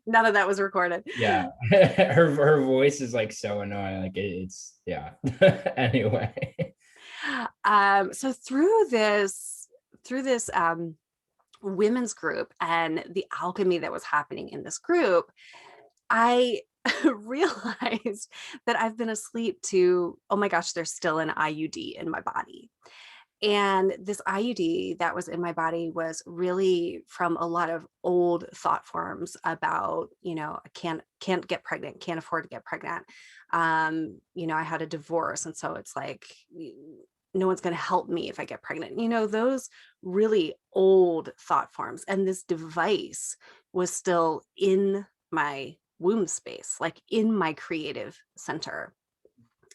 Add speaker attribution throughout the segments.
Speaker 1: None of that was recorded.
Speaker 2: Yeah. Her voice is like so annoying. Like it's yeah. Anyway.
Speaker 1: So through this women's group and the alchemy that was happening in this group, I realized that I've been asleep to, oh my gosh, there's still an IUD in my body. And this IUD that was in my body was really from a lot of old thought forms about, I can't get pregnant, can't afford to get pregnant. I had a divorce, and so it's like no one's going to help me if I get pregnant. Those really old thought forms. And this device was still in my womb space, like in my creative center.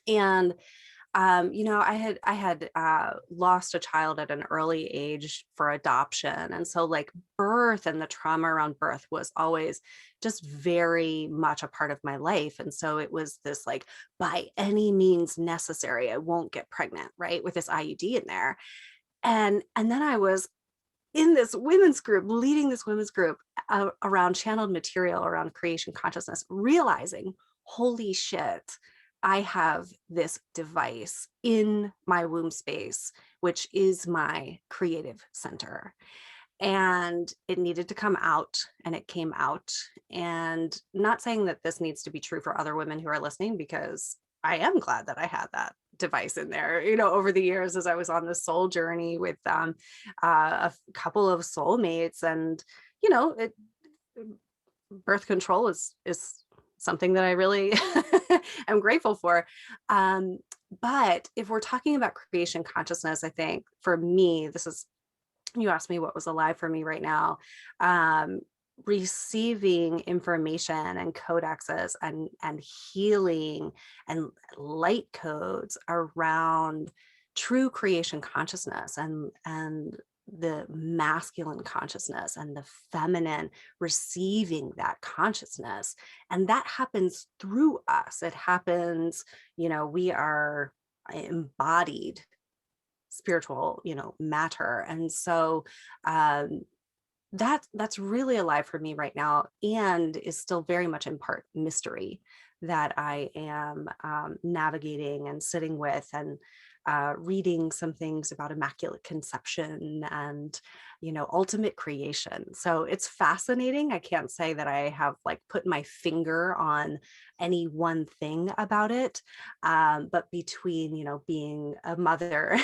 Speaker 1: And I had lost a child at an early age for adoption. And so like birth and the trauma around birth was always just very much a part of my life. And so it was this like, by any means necessary, I won't get pregnant, right? With this IUD in there. And then I was in this women's group, leading this women's group around channeled material, around creation consciousness, realizing, holy shit, I have this device in my womb space, which is my creative center. And it needed to come out, and it came out. And not saying that this needs to be true for other women who are listening, because I am glad that I had that device in there, over the years as I was on this soul journey with a couple of soulmates. And, it, birth control is something that I really am grateful for. But if we're talking about creation consciousness, I think for me, you asked me what was alive for me right now. Receiving information and codexes and healing and light codes around true creation consciousness and the masculine consciousness and the feminine receiving that consciousness. And that happens through us. It happens, we are embodied spiritual, matter. And so that's really alive for me right now, and is still very much in part mystery that I am navigating and sitting with, and reading some things about immaculate conception and ultimate creation. So it's fascinating. I can't say that I have like put my finger on any one thing about it, but between being a mother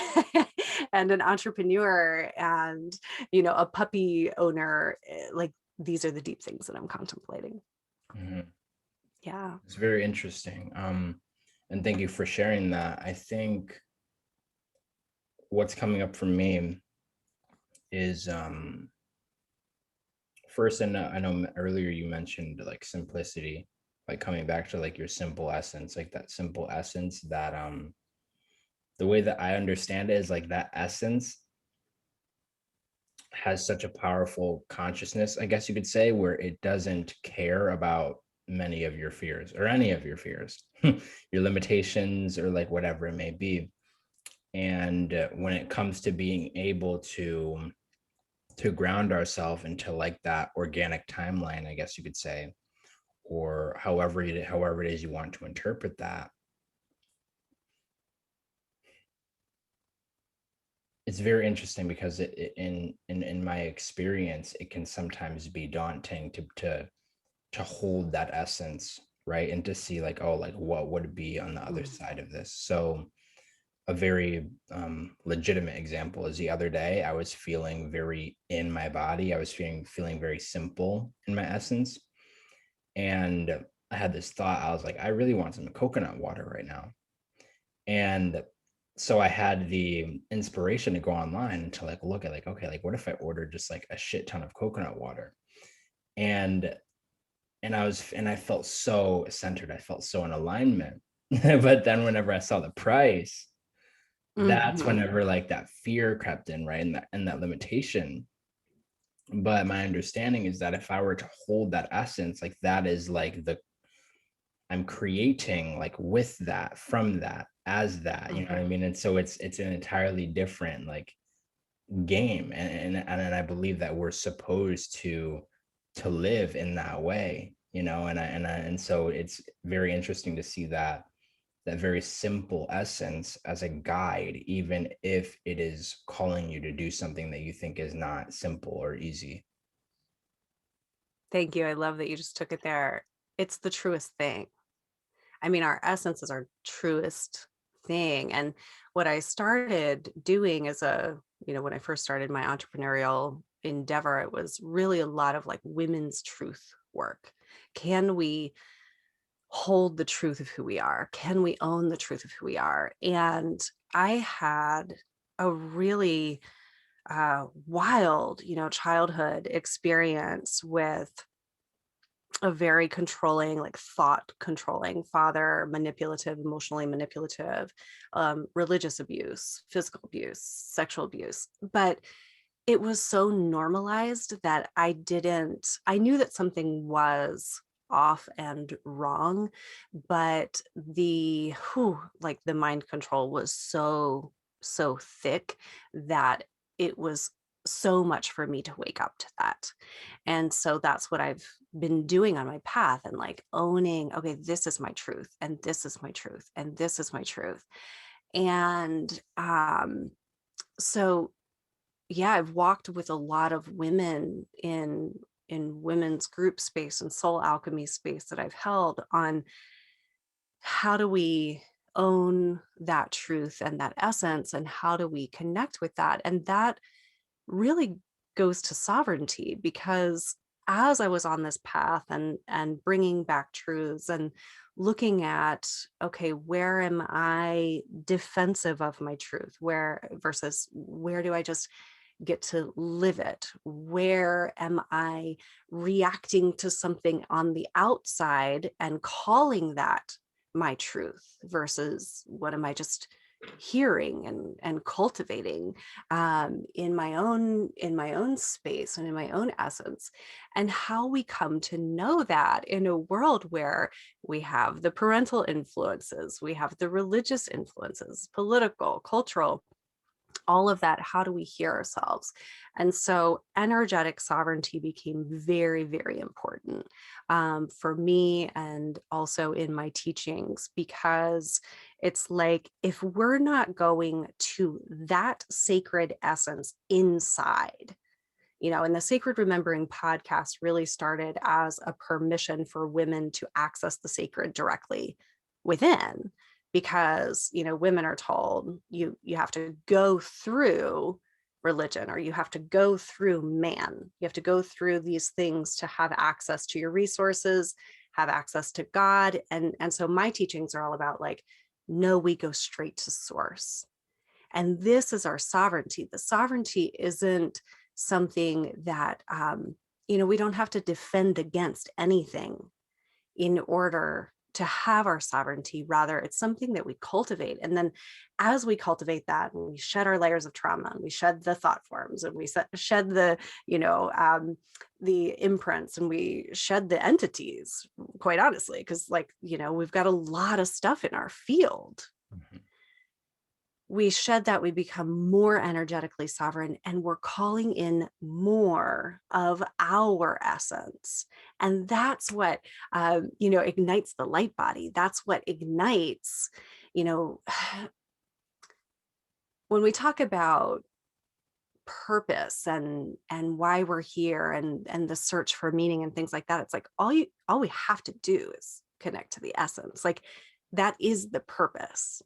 Speaker 1: and an entrepreneur and a puppy owner, like these are the deep things that I'm contemplating.
Speaker 2: Mhm.
Speaker 1: Yeah.
Speaker 2: It's very interesting. And thank you for sharing that. I think what's coming up for me is first, and I know earlier you mentioned like simplicity, like coming back to like your simple essence, like that simple essence that the way that I understand it is like that essence has such a powerful consciousness, I guess you could say, where it doesn't care about many of your fears or any of your fears, your limitations, or like whatever it may be. And when it comes to being able to ground ourselves into like that organic timeline, I guess you could say, or however it is you want to interpret that, it's very interesting because in my experience, it can sometimes be daunting to hold that essence, right, and to see like, oh, like what would be on the other
Speaker 1: Mm.
Speaker 2: side of this. So a very legitimate example is the other day I was feeling very in my body. I was feeling very simple in my essence, and I had this thought. I was like, I really want some coconut water right now. And so I had the inspiration to go online and to like look at like, okay, like what if I ordered just like a shit ton of coconut water? And and I felt so centered. I felt so in alignment. But then whenever I saw the price, that's
Speaker 1: Mm-hmm.
Speaker 2: whenever like that fear crept in, right? And that limitation. But my understanding is that if I were to hold that essence, like that is like the I'm creating like with that, from that, as that, you know what I
Speaker 1: Mm-hmm.
Speaker 2: mean? And so it's an entirely different like game. And I believe that we're supposed to to live in that way, and so it's very interesting to see that very simple essence as a guide, even if it is calling you to do something that you think is not simple or easy.
Speaker 1: Thank you. I love that you just took it there. It's the truest thing. I mean, our essence is our truest thing. And what I started doing as when I first started my entrepreneurial endeavor, it was really a lot of like women's truth work. Can we hold the truth of who we are? Can we own the truth of who we are? And I had a really wild, childhood experience with a very controlling, like thought controlling father, manipulative, emotionally manipulative, religious abuse, physical abuse, sexual abuse. But it was so normalized that I knew that something was off and wrong, but like the mind control was so thick that it was so much for me to wake up to that. And so that's what I've been doing on my path, and like owning, okay, this is my truth, and this is my truth, and this is my truth. And so yeah, I've walked with a lot of women in women's group space and soul alchemy space that I've held on how do we own that truth and that essence, and how do we connect with that. And that really goes to sovereignty, because as I was on this path and bringing back truths and looking at, okay, where am I defensive of my truth, where versus where do I just get to live it, where am I reacting to something on the outside and calling that my truth, versus what am I just hearing and cultivating in my own space and in my own essence. And how we come to know that in a world where we have the parental influences, we have the religious influences, political, cultural, all of that. How do we hear ourselves? And so energetic sovereignty became very, very important for me, and also in my teachings, because it's like if we're not going to that sacred essence inside, and the Sacred Remembering podcast really started as a permission for women to access the sacred directly within, because women are told you have to go through religion, or you have to go through man, you have to go through these things to have access to your resources, have access to God. And so my teachings are all about like, no, we go straight to source. And this is our sovereignty. The sovereignty isn't something that we don't have to defend against anything in order to have our sovereignty. Rather, it's something that we cultivate. And then as we cultivate that, and we shed our layers of trauma, and we shed the thought forms, and we shed the imprints, and we shed the entities, quite honestly, because we've got a lot of stuff in our field.
Speaker 2: Mhm.
Speaker 1: We shed that, we become more energetically sovereign, and we're calling in more of our essence. And that's what ignites the light body. That's what ignites, you know when we talk about purpose and why we're here, and the search for meaning and things like that. It's like all we have to do is connect to the essence. Like that is the purpose.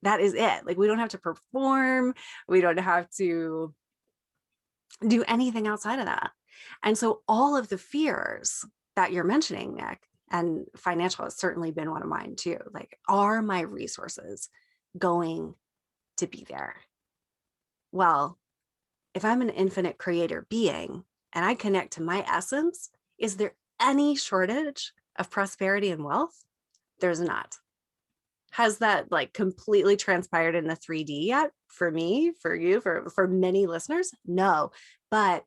Speaker 1: That is it. Like we don't have to perform, we don't have to do anything outside of that. And so all of the fears that you're mentioning, Nick, and financial has certainly been one of mine too. Like, are my resources going to be there? Well, if I'm an infinite creator being and I connect to my essence, is there any shortage of prosperity and wealth? There's not. Has that like completely transpired in the 3D yet? For me, for you, for many listeners? No. But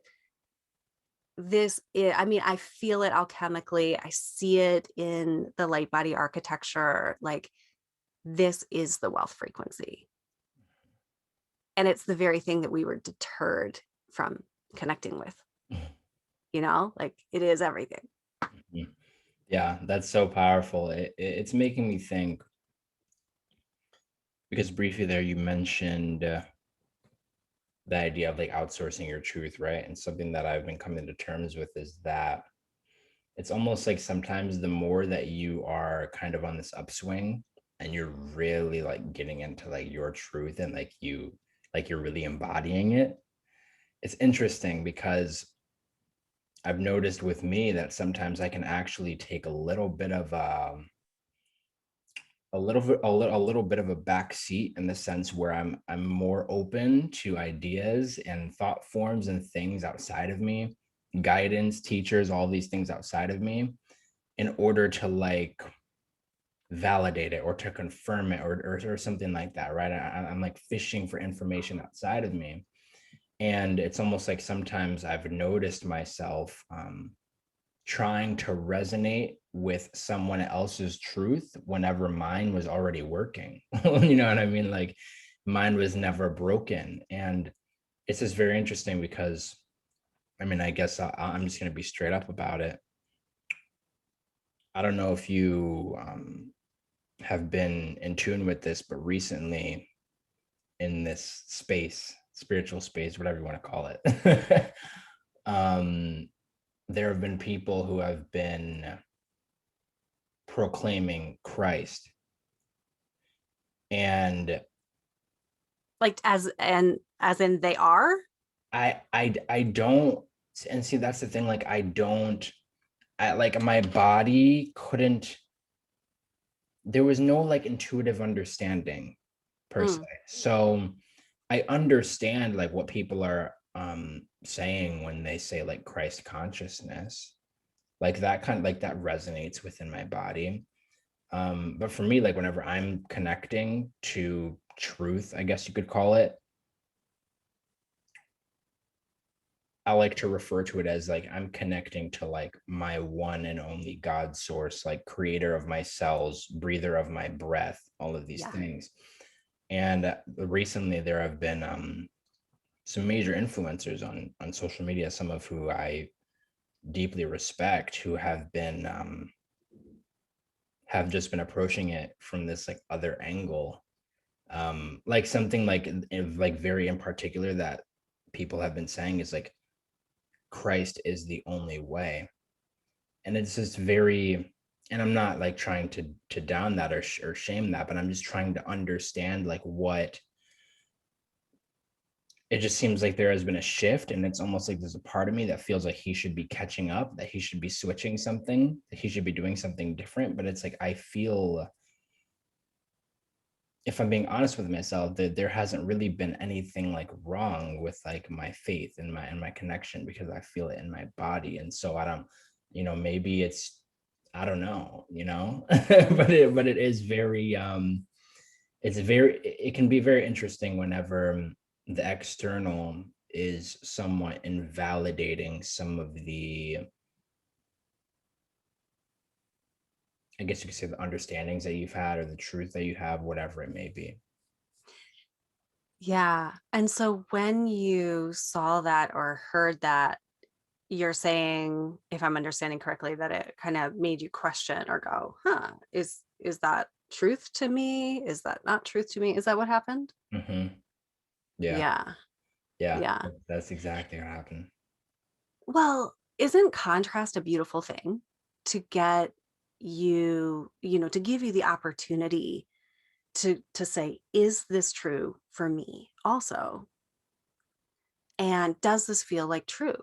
Speaker 1: I mean, I feel it alchemically. I see it in the light body architecture. Like this is the wealth frequency. And it's the very thing that we were deterred from connecting with. like it is everything.
Speaker 2: Mhm. Yeah, that's so powerful. It's making me think because briefly there you mentioned the idea of like outsourcing your truth, right? And something that I've been coming to terms with is that it's almost like sometimes the more that you are kind of on this upswing and you're really like getting into like your truth and like you're really embodying it. It's interesting because I've noticed with me that sometimes I can actually take a little bit of a little bit of a back seat in the sense where I'm more open to ideas and thought forms and things outside of me, guidance, teachers, all these things outside of me, in order to like validate it or to confirm it or something like that, right? I'm like fishing for information outside of me. And it's almost like sometimes I've noticed myself trying to resonate with someone else's truth whenever mine was already working. You know what I mean? Like mine was never broken. And it's just very interesting because, I mean, I guess I'm just going to be straight up about it. I don't know if you have been in tune with this, but recently in this space, spiritual space, whatever you want to call it, there have been people who have been proclaiming Christ. And
Speaker 1: Like as in they are.
Speaker 2: I don't, and see that's the thing, like I like my body couldn't, there was no like intuitive understanding per se.
Speaker 1: Mm,
Speaker 2: So I understand like what people are saying when they say like Christ consciousness. Like that kind of like that resonates within my body. But for me, like whenever I'm connecting to truth, I guess you could call it, I like to refer to it as like I'm connecting to like my one and only God source, like creator of my cells, breather of my breath, all of these
Speaker 1: yeah.
Speaker 2: things. And recently there have been some major influencers on social media, some of who I deeply respect, who have just been approaching it from this like other angle, like something like very in particular that people have been saying is like Christ is the only way. And it's just very, and I'm not like trying to down that or shame that, but I'm just trying to understand like what, it just seems like there has been a shift, and it's almost like there's a part of me that feels like he should be catching up, that he should be switching something, that he should be doing something different. But it's like I feel, if I'm being honest with myself, that there hasn't really been anything like wrong with like my faith and my connection, because I feel it in my body. And so I don't, maybe it's, I don't know, but it is very it's very, it can be very interesting whenever the external is somewhat invalidating some of the, I guess you could say, the understandings that you've had or the truth that you have, whatever it may be.
Speaker 1: Yeah. And so when you saw that or heard that, you're saying, if I'm understanding correctly, that it kind of made you question or go, huh, is that truth to me? Is that not truth to me? Is that what happened?
Speaker 2: Hmm. Yeah.
Speaker 1: Yeah.
Speaker 2: Yeah,
Speaker 1: Yeah.
Speaker 2: that's exactly what happened.
Speaker 1: Well, isn't contrast a beautiful thing to get to give you the opportunity to say, is this true for me also? And does this feel like truth?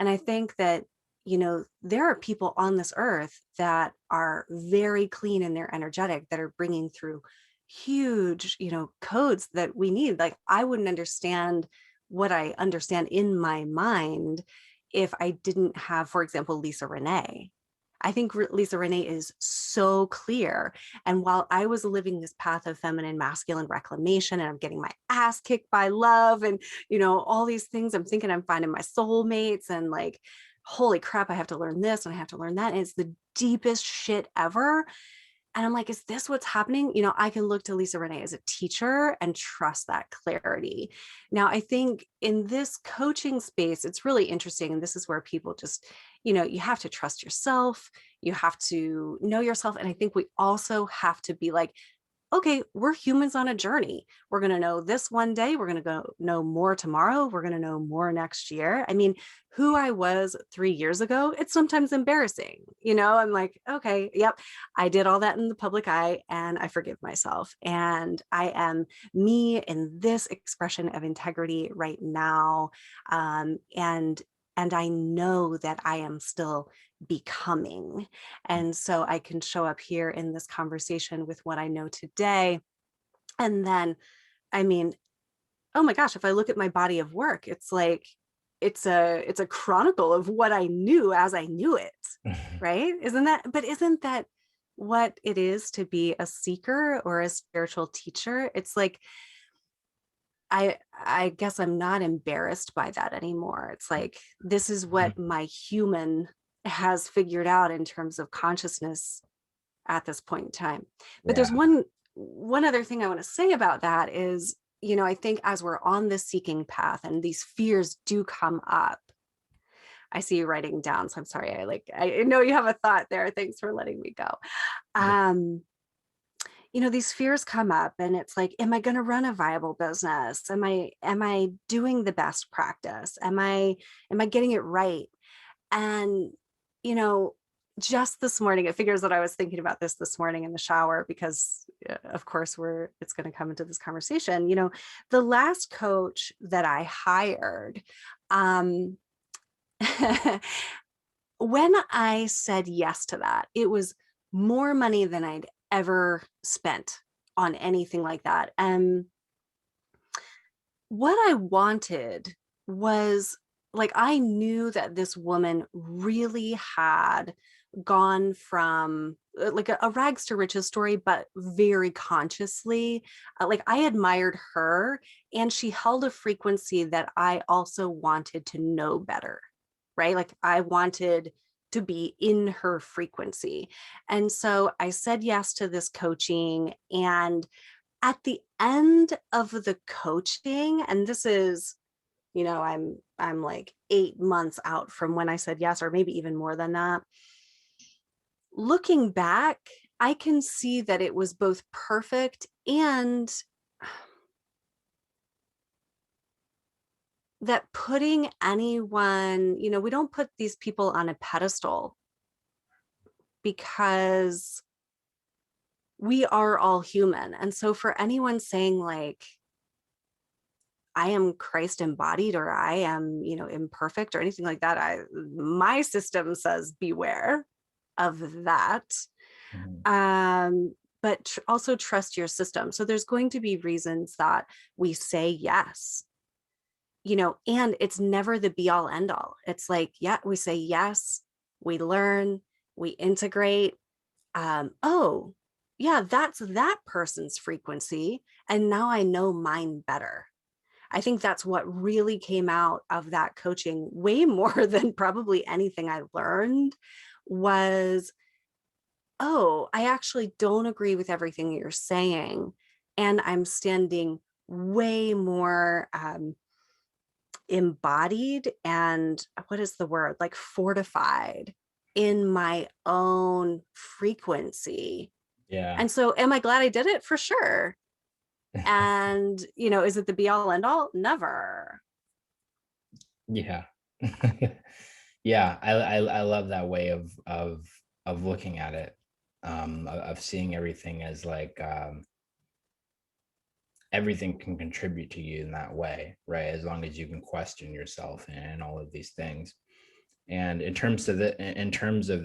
Speaker 1: And I think that, there are people on this earth that are very clean and they're energetic, that are bringing through huge, codes that we need. Like, I wouldn't understand what I understand in my mind if I didn't have, for example, Lisa Renee. I think Lisa Renee is so clear. And while I was living this path of feminine masculine reclamation and I'm getting my ass kicked by love and, all these things, I'm thinking I'm finding my soulmates and like, holy crap, I have to learn this and I have to learn that. And it's the deepest shit ever. And I'm like, is this what's happening? I can look to Lisa Renee as a teacher and trust that clarity. Now, I think in this coaching space, it's really interesting. And this is where people just, you have to trust yourself. You have to know yourself. And I think we also have to be like, okay, we're humans on a journey. We're going to know this one day. We're going to go know more tomorrow. We're going to know more next year. I mean, who I was 3 years ago, it's sometimes embarrassing. I'm like, okay, yep, I did all that in the public eye and I forgive myself. And I am me in this expression of integrity right now. And I know that I am still becoming. And so I can show up here in this conversation with what I know today. And then, I mean, oh my gosh, if I look at my body of work, it's like it's a chronicle of what I knew as I knew it, right? Isn't that what it is to be a seeker or a spiritual teacher? It's like I guess I'm not embarrassed by that anymore. It's like this is what my human has figured out in terms of consciousness at this point in time. But there's
Speaker 2: Yeah.
Speaker 1: one other thing I want to say about that is, I think as we're on this seeking path and these fears do come up, I see you writing down, so I'm sorry. I know you have a thought there. Thanks for letting me go. Um, these fears come up and it's like, am I going to run a viable business? Am I doing the best practice? Am I getting it right? And, you know, just this morning, it figures that I was thinking about this morning in the shower because, of course, it's going to come into this conversation. The last coach that I hired, um, when I said yes to that, it was more money than I'd ever spent on anything like that. And what I wanted was like, I knew that this woman really had gone from like a rags to riches story, but very consciously. Like, I admired her and she held a frequency that I also wanted to know better, right? Like, I wanted to be in her frequency. And so I said yes to this coaching. And at the end of the coaching, and this is, I'm like 8 months out from when I said yes, or maybe even more than that. Looking back, I can see that it was both perfect and that putting anyone, we don't put these people on a pedestal because we are all human. And so for anyone saying like, I am Christ embodied or I am, imperfect or anything like that, my system says beware of that.
Speaker 2: Mhm.
Speaker 1: But also trust your system. So there's going to be reasons that we say yes, and it's never the be all end all. It's like, yeah, we say yes, we learn, we integrate. Oh, yeah, that's that person's frequency. And now I know mine better. I think that's what really came out of that coaching, way more than probably anything I learned, was, oh, I actually don't agree with everything you're saying. And I'm standing way more embodied and what is the word? Like fortified in my own frequency.
Speaker 2: Yeah.
Speaker 1: And so am I glad I did it? For sure. And, is it the be all end all? Never.
Speaker 2: Yeah. Yeah, I love that way of looking at it, of seeing everything as like, everything can contribute to you in that way, right? As long as you can question yourself and all of these things. And in terms of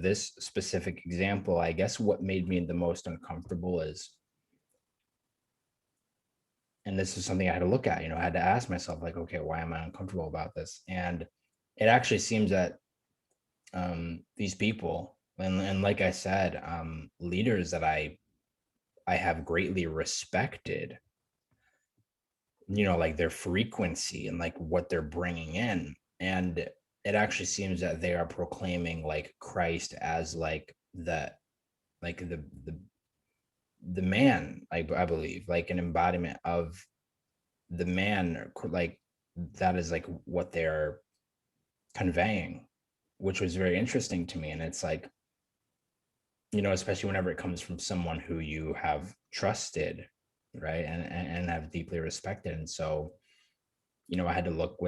Speaker 2: this specific example, I guess what made me the most uncomfortable is, and this is something I had to look at, I had to ask myself, like, okay, why am I uncomfortable about this? And it actually seems that these people, and like I said, leaders that I have greatly respected, like their frequency and like what they're bringing in, and it actually seems that they are proclaiming like Christ as like the the man, I believe, like an embodiment of the man, like that is like what they're conveying, which was very interesting to me. And it's like, especially whenever it comes from someone who you have trusted, right, and have deeply respected. And so, I had to look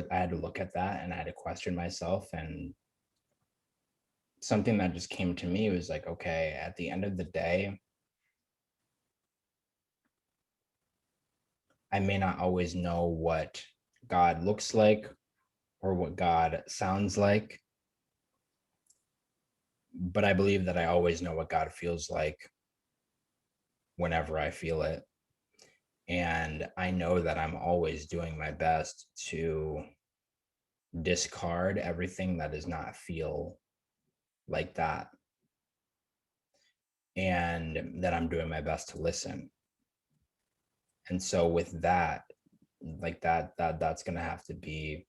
Speaker 2: at that, and I had to question myself. And something that just came to me was like, okay, at the end of the day, I may not always know what God looks like or what God sounds like, but I believe that I always know what God feels like whenever I feel it. And I know that I'm always doing my best to discard everything that does not feel like that, and that I'm doing my best to listen. And so with that, like that's going to have to be,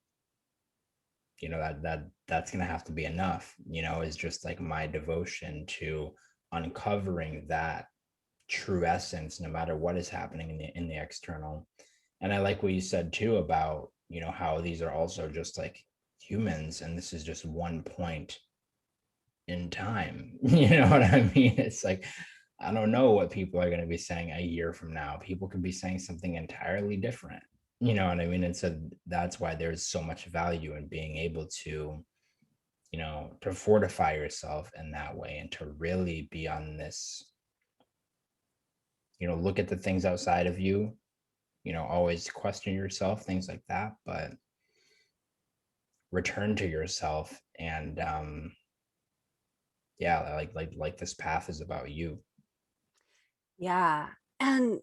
Speaker 2: that's going to have to be enough, is just like my devotion to uncovering that true essence, no matter what is happening in the external. And I like what you said too about, how these are also just like humans, and this is just one point in time. You know what I mean? It's like, I don't know what people are going to be saying a year from now. People could be saying something entirely different. You know what I mean? And so that's why there's so much value in being able to, to fortify yourself in that way, and to really be on this, look at the things outside of you, always question yourself, things like that, but return to yourself. And yeah, like this path is about you.
Speaker 1: Yeah. And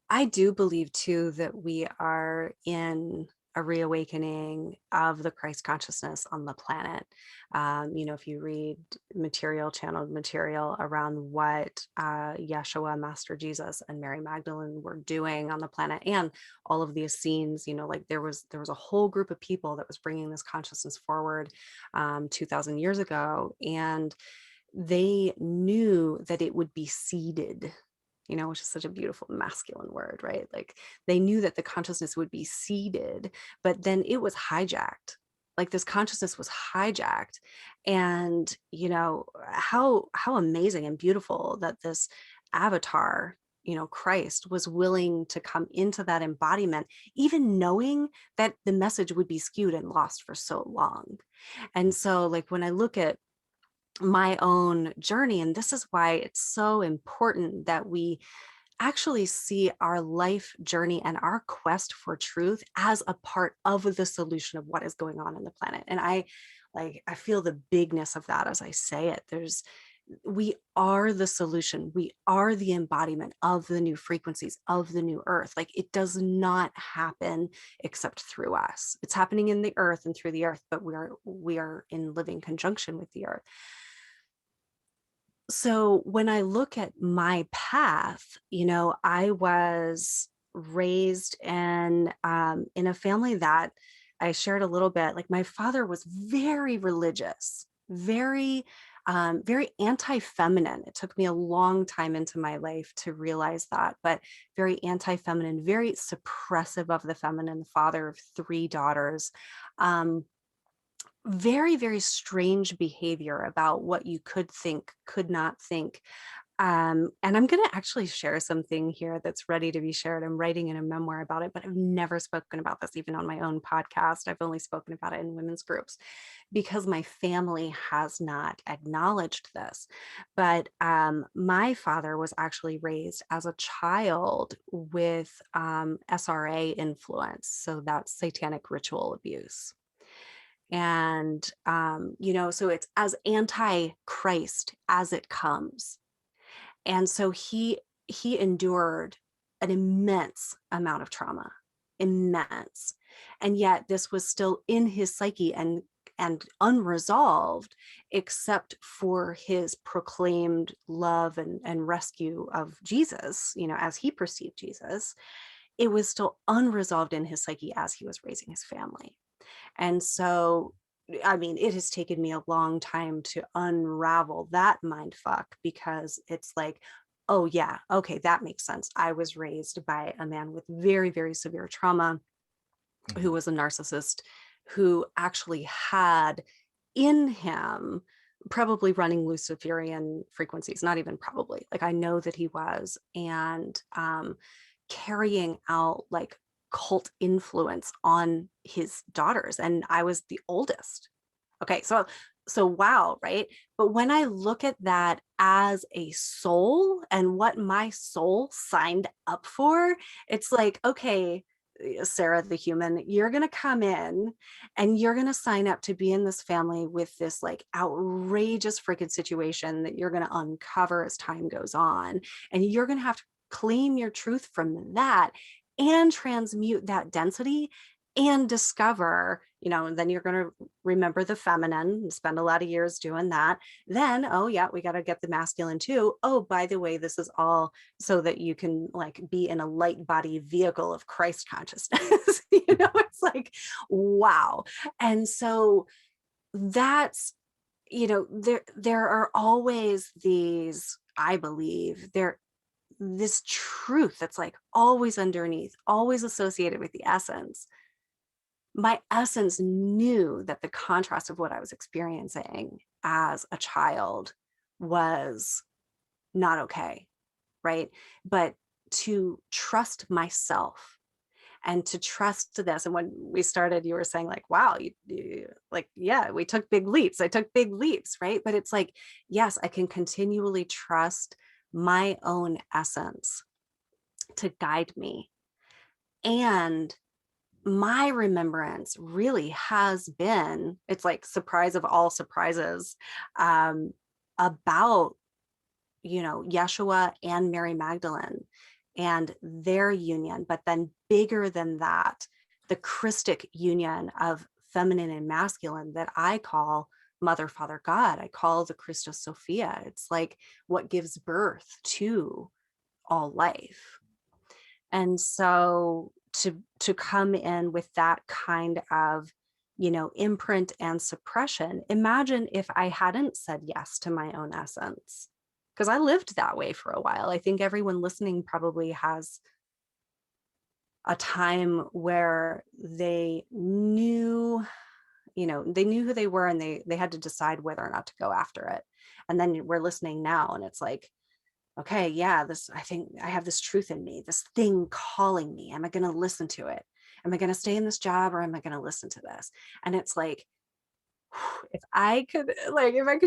Speaker 1: I do believe too that we are in a reawakening of the Christ consciousness on the planet. If you read material, channeled material around what Yeshua, Master Jesus, and Mary Magdalene were doing on the planet, and all of the Essenes, like there was a whole group of people that was bringing this consciousness forward 2,000 years ago, and they knew that it would be seeded, which is such a beautiful masculine word, right? Like they knew that the consciousness would be seeded, but then it was hijacked. Like this consciousness was hijacked. And how amazing and beautiful that this avatar, Christ, was willing to come into that embodiment, even knowing that the message would be skewed and lost for so long. And so, like, when I look at my own journey, and this is why it's so important that we actually see our life journey and our quest for truth as a part of the solution of what is going on in the planet. And I feel the bigness of that as I say it. We are the solution. We are the embodiment of the new frequencies of the new earth. Like, it does not happen except through us. It's happening in the earth and through the earth, but we are in living conjunction with the earth. So when I look at my path, I was raised in a family that I shared a little bit. Like, my father was very religious, very anti-feminine. It took me a long time into my life to realize that, but very anti-feminine, very suppressive of the feminine, father of three daughters. Very, very strange behavior about what you could think, could not think. And I'm going to actually share something here that's ready to be shared. I'm writing in a memoir about it, but I've never spoken about this even on my own podcast. I've only spoken about it in women's groups because my family has not acknowledged this. But my father was actually raised as a child with SRA influence. So that's satanic ritual abuse. And so it's as anti-Christ as it comes. And so he endured an immense amount of trauma, immense. And yet this was still in his psyche and unresolved, except for his proclaimed love and rescue of Jesus, as he perceived Jesus. It was still unresolved in his psyche as he was raising his family. And so, I mean, it has taken me a long time to unravel that mind fuck, because it's like, oh yeah, okay, that makes sense. I was raised by a man with very, very severe trauma who
Speaker 2: Mhm.
Speaker 1: was a narcissist who actually had in him probably running Luciferian frequencies, not even probably, like I know that he was, and carrying out like cult influence on his daughters. And I was the oldest. Okay, so wow, right? But when I look at that as a soul and what my soul signed up for, it's like, okay, Sarah the human, you're going to come in and you're going to sign up to be in this family with this like outrageous freaking situation that you're going to uncover as time goes on. And you're going to have to claim your truth from that and transmute that density and discover, and then you're going to remember the feminine and spend a lot of years doing that. Then, oh yeah, we got to get the masculine too. Oh, by the way, this is all so that you can like be in a light body vehicle of Christ consciousness. It's like, wow. And so that's, there are always these, I believe this truth that's like always underneath, always associated with the essence. My essence knew that the contrast of what I was experiencing as a child was not okay, right? But to trust myself and to trust this. And when we started, you were saying like, wow, like, yeah, we took big leaps. I took big leaps, right? But it's like, yes, I can continually trust my own essence to guide me. And my remembrance really has been, it's like surprise of all surprises, um, about, Yeshua and Mary Magdalene and their union, but then bigger than that, the Christic union of feminine and masculine that I call Mother, Father, God. I call the Christos Sophia. It's like what gives birth to all life. And so to come in with that kind of, imprint and suppression, imagine if I hadn't said yes to my own essence, because I lived that way for a while. I think everyone listening probably has a time where they knew who they were, and they had to decide whether or not to go after it. And then we're listening now and it's like, okay, yeah, I think I have this truth in me, this thing calling me. Am I going to listen to it? Am I going to stay in this job, or am I going to listen to this? And it's like, if I could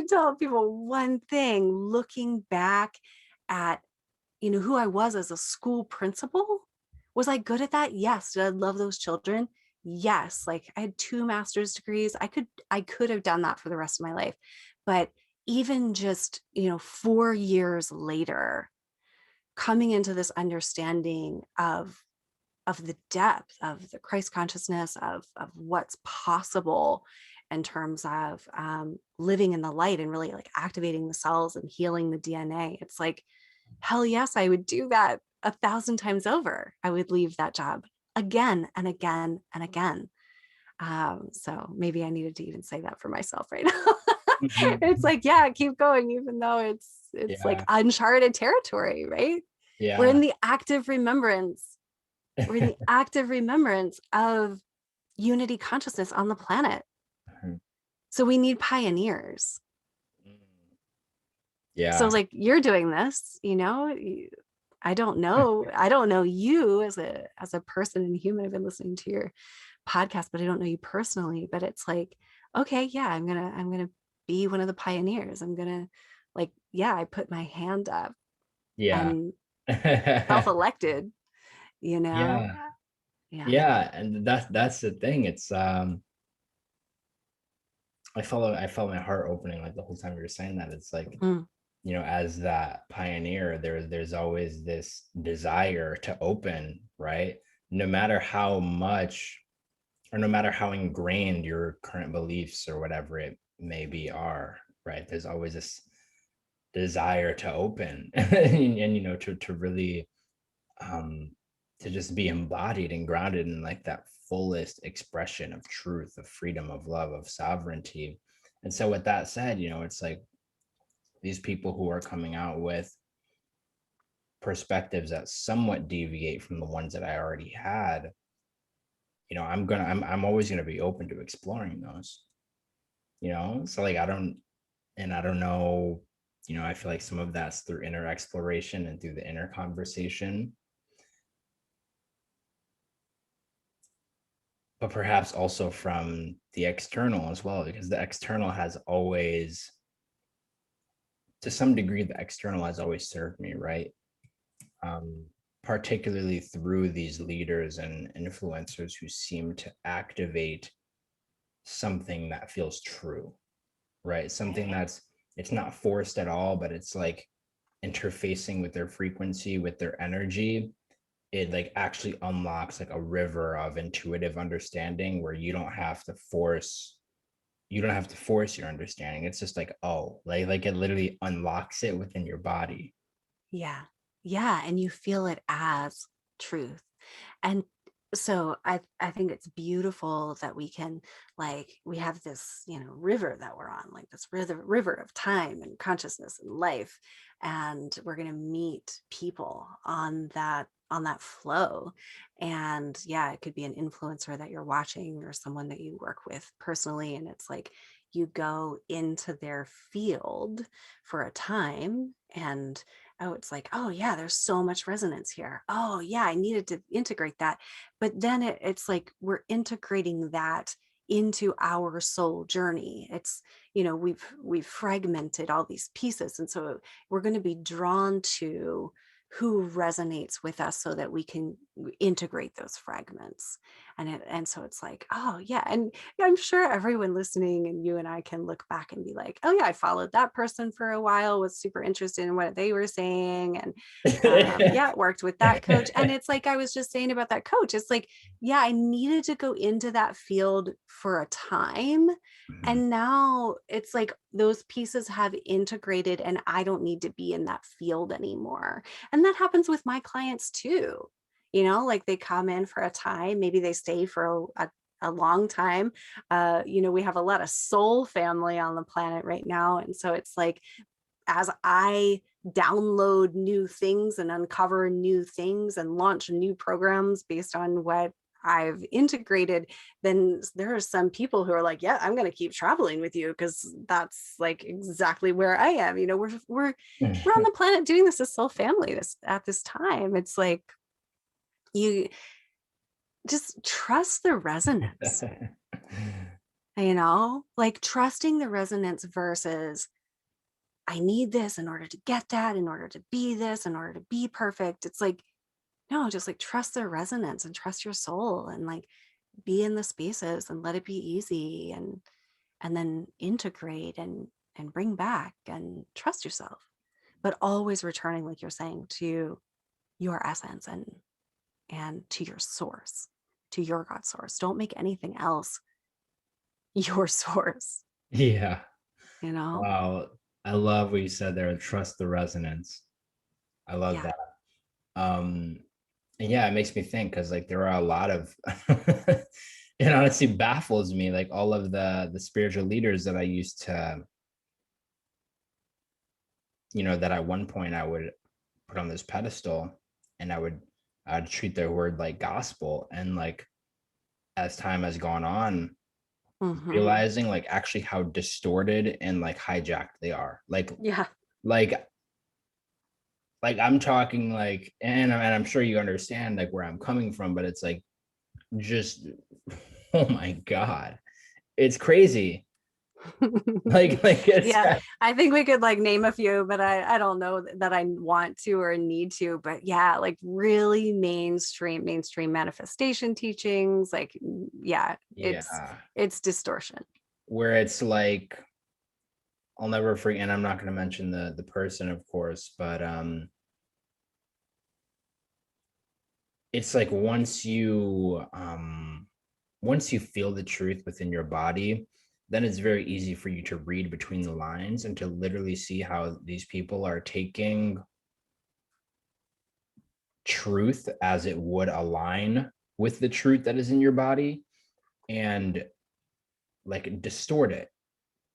Speaker 1: tell people one thing, looking back at, who I was as a school principal, was I good at that? Yes. Did I love those children? Yes. Like I had 2 master's degrees. I could have done that for the rest of my life. But even just, 4 years later, coming into this understanding of the depth of the Christ consciousness of what's possible in terms of living in the light and really like activating the cells and healing the DNA. It's like, hell yes, I would do that 1,000 times over. I would leave that job again and again and again. So maybe I needed to even say that for myself right now. It's
Speaker 2: Mhm.
Speaker 1: like, yeah, keep going, even though it's like
Speaker 2: Yeah.
Speaker 1: uncharted territory, right? We're in
Speaker 2: Yeah.
Speaker 1: the active remembrance. We're in the active remembrance of unity consciousness on the planet.
Speaker 2: Mhm.
Speaker 1: So we need pioneers.
Speaker 2: Mm.
Speaker 1: So
Speaker 2: Yeah.
Speaker 1: like you're doing this, I don't know you as a person and human. I've been listening to your podcast, but I don't know you personally. But it's like, okay, yeah, I'm gonna be one of the pioneers. I'm gonna, like, yeah, I put my hand up
Speaker 2: Yeah.
Speaker 1: and self-elected, you know?
Speaker 2: Yeah.
Speaker 1: Yeah.
Speaker 2: Yeah. And that's the thing. It's I felt my heart opening like the whole time you were saying that. It's like,
Speaker 1: Mm.
Speaker 2: as that pioneer, there's always this desire to open, right? No matter how much, or no matter how ingrained your current beliefs or whatever it may be are, right? There's always this desire to open and to really um to just be embodied and grounded in like that fullest expression of truth, of freedom, of love, of sovereignty. And so with that said, it's like these people who are coming out with perspectives that somewhat deviate from the ones that I already had, I'm always gonna be open to exploring those, So like I don't know, I feel like some of that's through inner exploration and through the inner conversation, but perhaps also from the external as well, because the external has always, to some degree, the external has always served me, right? um, Particularly through these leaders and influencers who seem to activate something that feels true, right? Something that's, it's not forced at all, but it's like interfacing with their frequency, with their energy. It like actually unlocks like a river of intuitive understanding where you don't have to force your understanding. It's just like, oh, like it literally unlocks it within your body.
Speaker 1: Yeah. Yeah. And you feel it as truth. And so I think it's beautiful that we can, like, we have this, river that we're on, like this river of time and consciousness and life. And we're gonna meet people on that flow. And yeah, it could be an influencer that you're watching or someone that you work with personally. And it's like you go into their field for a time and oh, it's like, oh yeah, there's so much resonance here. Oh yeah, I needed to integrate that. But then it's like we're integrating that into our soul journey. It's, we've fragmented all these pieces. And so we're going to be drawn to who resonates with us so that we can integrate those fragments. And so it's like, oh yeah. And I'm sure everyone listening and you and I can look back and be like, oh yeah, I followed that person for a while, was super interested in what they were saying. And yeah, worked with that coach. And it's like I was just saying about that coach. It's like, yeah, I needed to go into that field for a time.
Speaker 2: Mhm.
Speaker 1: And now it's like those pieces have integrated and I don't need to be in that field anymore. And that happens with my clients too. Like they come in for a time, maybe they stay for a long time. We have a lot of soul family on the planet right now. And so it's like, as I download new things and uncover new things and launch new programs based on what I've integrated, then there are some people who are like, yeah, I'm going to keep traveling with you because that's like exactly where I am. We're on the planet doing this as soul family this at this time. It's like you just trust the resonance, like trusting the resonance versus I need this in order to get that, in order to be this, in order to be perfect. It's like, no, just like trust the resonance and trust your soul and like be in the spaces and let it be easy and then integrate and bring back and trust yourself. But always returning, like you're saying, to your essence and to your source, to your God source. Don't make anything else your source,
Speaker 2: Yeah.
Speaker 1: you know?
Speaker 2: Wow. I love what you said there. Trust the resonance. I love
Speaker 1: Yeah.
Speaker 2: that. Um, and yeah, it makes me think because like there are a lot of it honestly baffles me, like all of the spiritual leaders that I used to, that at one point I would put on this pedestal and I'd treat their word like gospel. And like as time has gone on,
Speaker 1: Mm-hmm.
Speaker 2: realizing like actually how distorted and like hijacked they are.
Speaker 1: Yeah.
Speaker 2: Like I'm talking like, and I'm sure you understand like where I'm coming from, but it's like just oh my god, it's crazy. Like it's
Speaker 1: Yeah, I think we could like name a few, but I don't know that I want to or need to. But yeah, like really mainstream manifestation teachings. Like, yeah,
Speaker 2: yeah,
Speaker 1: it's distortion.
Speaker 2: where it's like I'll never forget, and I'm not going to mention the person, of course, but it's like once you feel the truth within your body, then it's very easy for you to read between the lines and to literally see how these people are taking truth as it would align with the truth that is in your body and like distort it,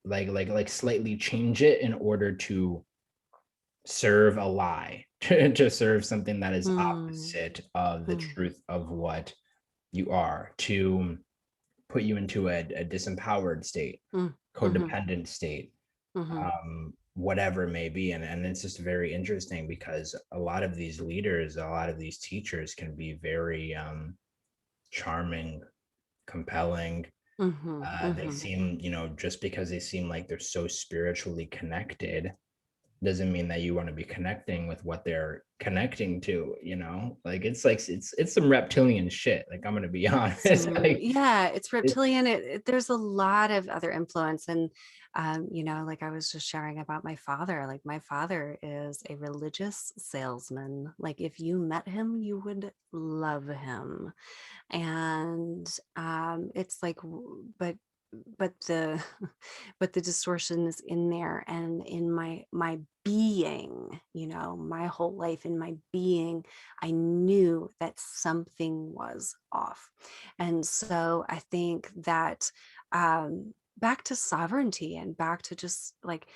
Speaker 2: like slightly change it in order to serve a lie, to serve something that is
Speaker 1: Mm,
Speaker 2: opposite of the
Speaker 1: mm,
Speaker 2: truth of what you are, to put you into a disempowered state,
Speaker 1: mm, mhm,
Speaker 2: codependent state,
Speaker 1: mhm,
Speaker 2: whatever it may be. And it's just very interesting because a lot of these leaders, a lot of these teachers can be very charming, compelling.
Speaker 1: mhm,
Speaker 2: They
Speaker 1: mhm.
Speaker 2: seem, just because they seem like they're so spiritually connected doesn't mean that you want to be connecting with what they're connecting to, like it's some reptilian shit, like I'm gonna be honest.
Speaker 1: Some
Speaker 2: Like
Speaker 1: yeah, it's
Speaker 2: it,
Speaker 1: reptilian. There's a lot of other influence, and like I was just sharing about my father. Like my father is a religious salesman. Like if you met him, you would love him. And it's like but the but the distortion is in there, and in my being, my whole life, in my being, I knew that something was off. And so I think that back to sovereignty, and back to just like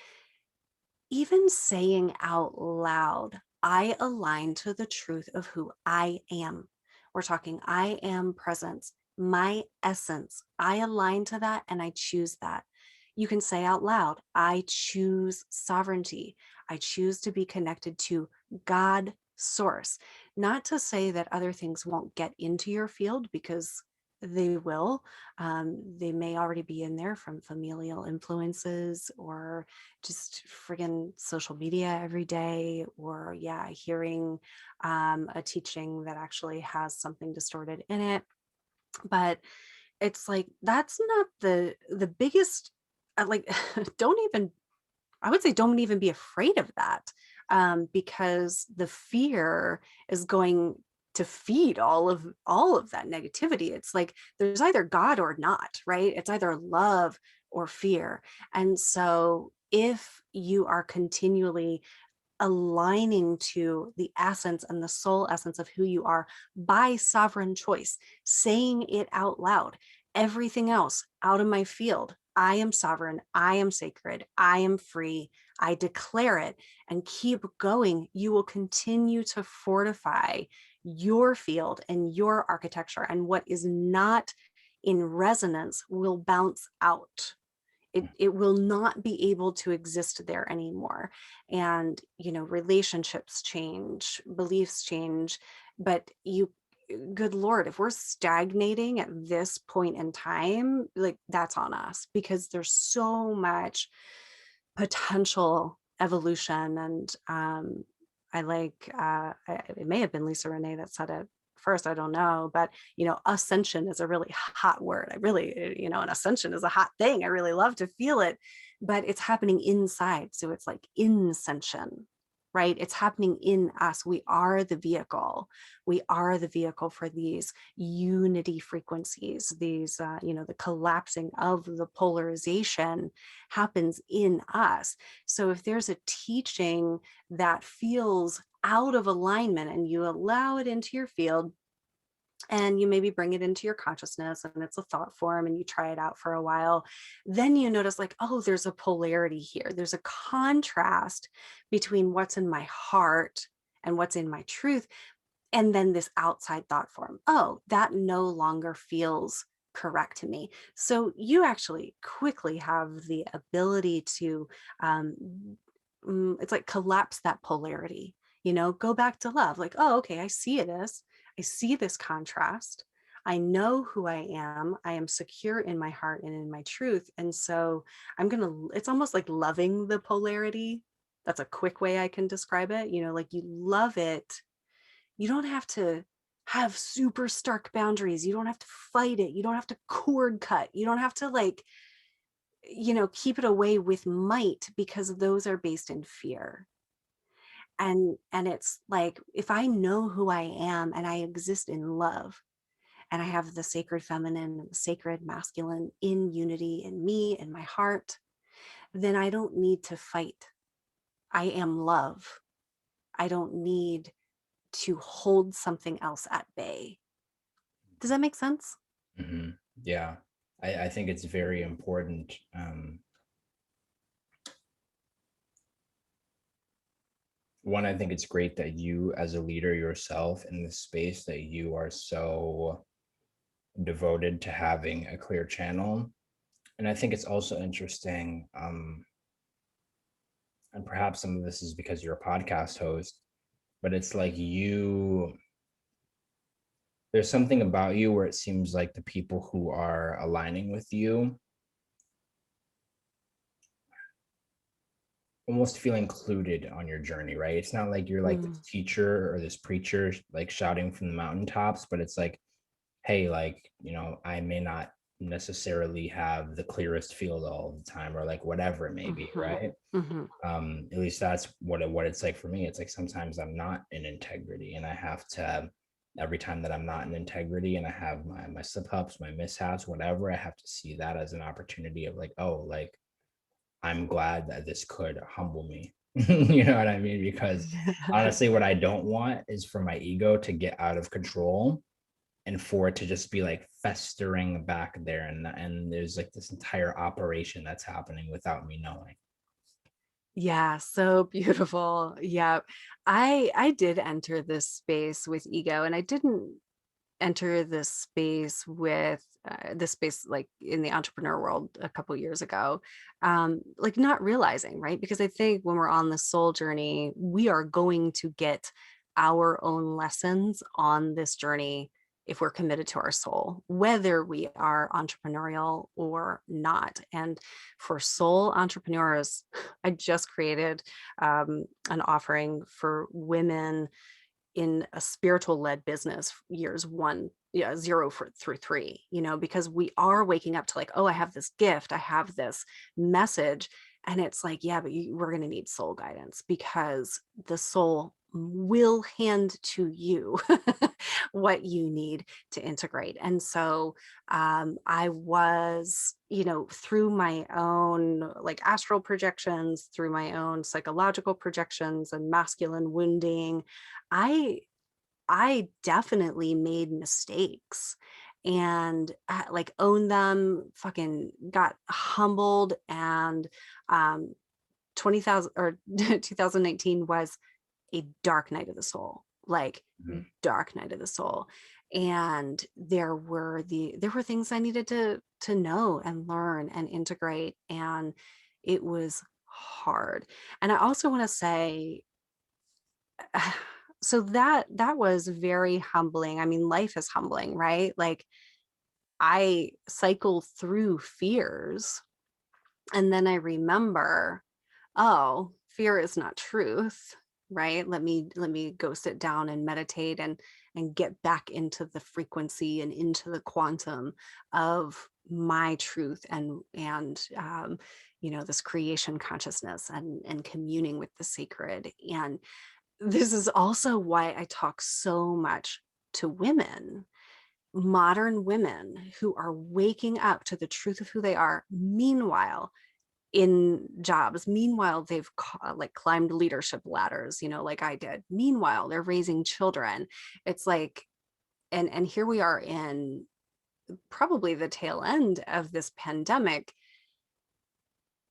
Speaker 1: even saying out loud, I align to the truth of who I am. We're talking, I am presence, my essence. I align to that and I choose that. You can say out loud, I choose sovereignty. I choose to be connected to God source. Not to say that other things won't get into your field, because they will. They may already be in there from familial influences, or just friggin' social media every day, or yeah, hearing a teaching that actually has something distorted in it. But it's like that's not the biggest. Like, don't even. I would say don't even be afraid of that, because the fear is going to feed all of that negativity. It's like there's either God or not, right? It's either love or fear. And so if you are continually aligning to the essence and the soul essence of who you are by sovereign choice, saying it out loud, everything else out of my field. I am sovereign. I am sacred. I am free. I declare it, and keep going. You will continue to fortify your field and your architecture, and what is not in resonance will bounce out. It will not be able to exist there anymore. And relationships change, beliefs change, but good lord, if we're stagnating at this point in time, like that's on us, because there's so much potential evolution. And I like it may have been Lisa Renee that said it first, I don't know, but ascension is a really hot word. I really, an ascension is a hot thing. I really love to feel it, but it's happening inside. So it's like inscension, right? It's happening in us. We are the vehicle. We are the vehicle for these unity frequencies. These, the collapsing of the polarization happens in us. So if there's a teaching that feels out of alignment and you allow it into your field, and you maybe bring it into your consciousness and it's a thought form and you try it out for a while, then you notice like, oh, there's a polarity here. There's a contrast between what's in my heart and what's in my truth. And then this outside thought form, oh, that no longer feels correct to me. So you actually quickly have the ability to, it's like collapse that polarity, go back to love. Like, oh, okay, I see it as, I see this contrast. I know who I am. I am secure in my heart and in my truth. And so it's almost like loving the polarity. That's a quick way I can describe it. Like you love it. You don't have to have super stark boundaries. You don't have to fight it. You don't have to cord cut. You don't have to like, keep it away with might, because those are based in fear. And it's like, if I know who I am and I exist in love, and I have the sacred feminine and the sacred masculine in unity in me and my heart, then I don't need to fight. I am love. I don't need to hold something else at bay. Does that make sense?
Speaker 2: Yeah, I think it's very important. One, I think it's great that you, as a leader yourself in the space, that you are so devoted to having a clear channel. And I think it's also interesting, and perhaps some of this is because you're a podcast host, but it's like there's something about you where it seems like the people who are aligning with you almost feel included on your journey, right? It's not like you're like this
Speaker 1: Mm,
Speaker 2: teacher or this preacher like shouting from the mountaintops, but it's like, hey, like, I may not necessarily have the clearest field all the time, or like whatever it may be,
Speaker 1: mhm,
Speaker 2: right?
Speaker 1: mhm.
Speaker 2: At least that's what it's like for me. It's like sometimes I'm not in integrity, and I have to, every time that I'm not in integrity and I have my slip ups, my mishaps, whatever, I have to see that as an opportunity of like, oh, like I'm glad that this could humble me. You know what I mean? Because honestly, what I don't want is for my ego to get out of control and for it to just be like festering back there, and there's like this entire operation that's happening without me knowing.
Speaker 1: Yeah, so beautiful. Yeah. I did enter this space with ego, and I didn't enter this space like in the entrepreneur world a couple years ago, like not realizing, right? Because I think when we're on the soul journey, we are going to get our own lessons on this journey if we're committed to our soul, whether we are entrepreneurial or not. And for soul entrepreneurs, I just created an offering for women in a spiritual led business years one, yeah, through three, because we are waking up to like, oh, I have this gift, I have this message. And it's like, yeah, but we're going to need soul guidance, because the soul will hand to you what you need to integrate. And so I was, through my own like astral projections, through my own psychological projections and masculine wounding, I I definitely made mistakes and like owned them, fucking got humbled, and 20,000 or 2019 was a dark night of the soul, like
Speaker 2: Mhm.
Speaker 1: dark night of the soul. And there were things I needed to know and learn and integrate, and it was hard. And I also want to say, so that was very humbling. I mean, life is humbling, right? Like I cycle through fears, and then I remember, oh, fear is not truth, right? Let me go sit down and meditate and get back into the frequency and into the quantum of my truth, and this creation consciousness, and communing with the sacred. And this is also why I talk so much to women, modern women who are waking up to the truth of who they are. Meanwhile, in jobs, meanwhile, they've like climbed leadership ladders, like I did. Meanwhile, they're raising children. It's like, and here we are in probably the tail end of this pandemic,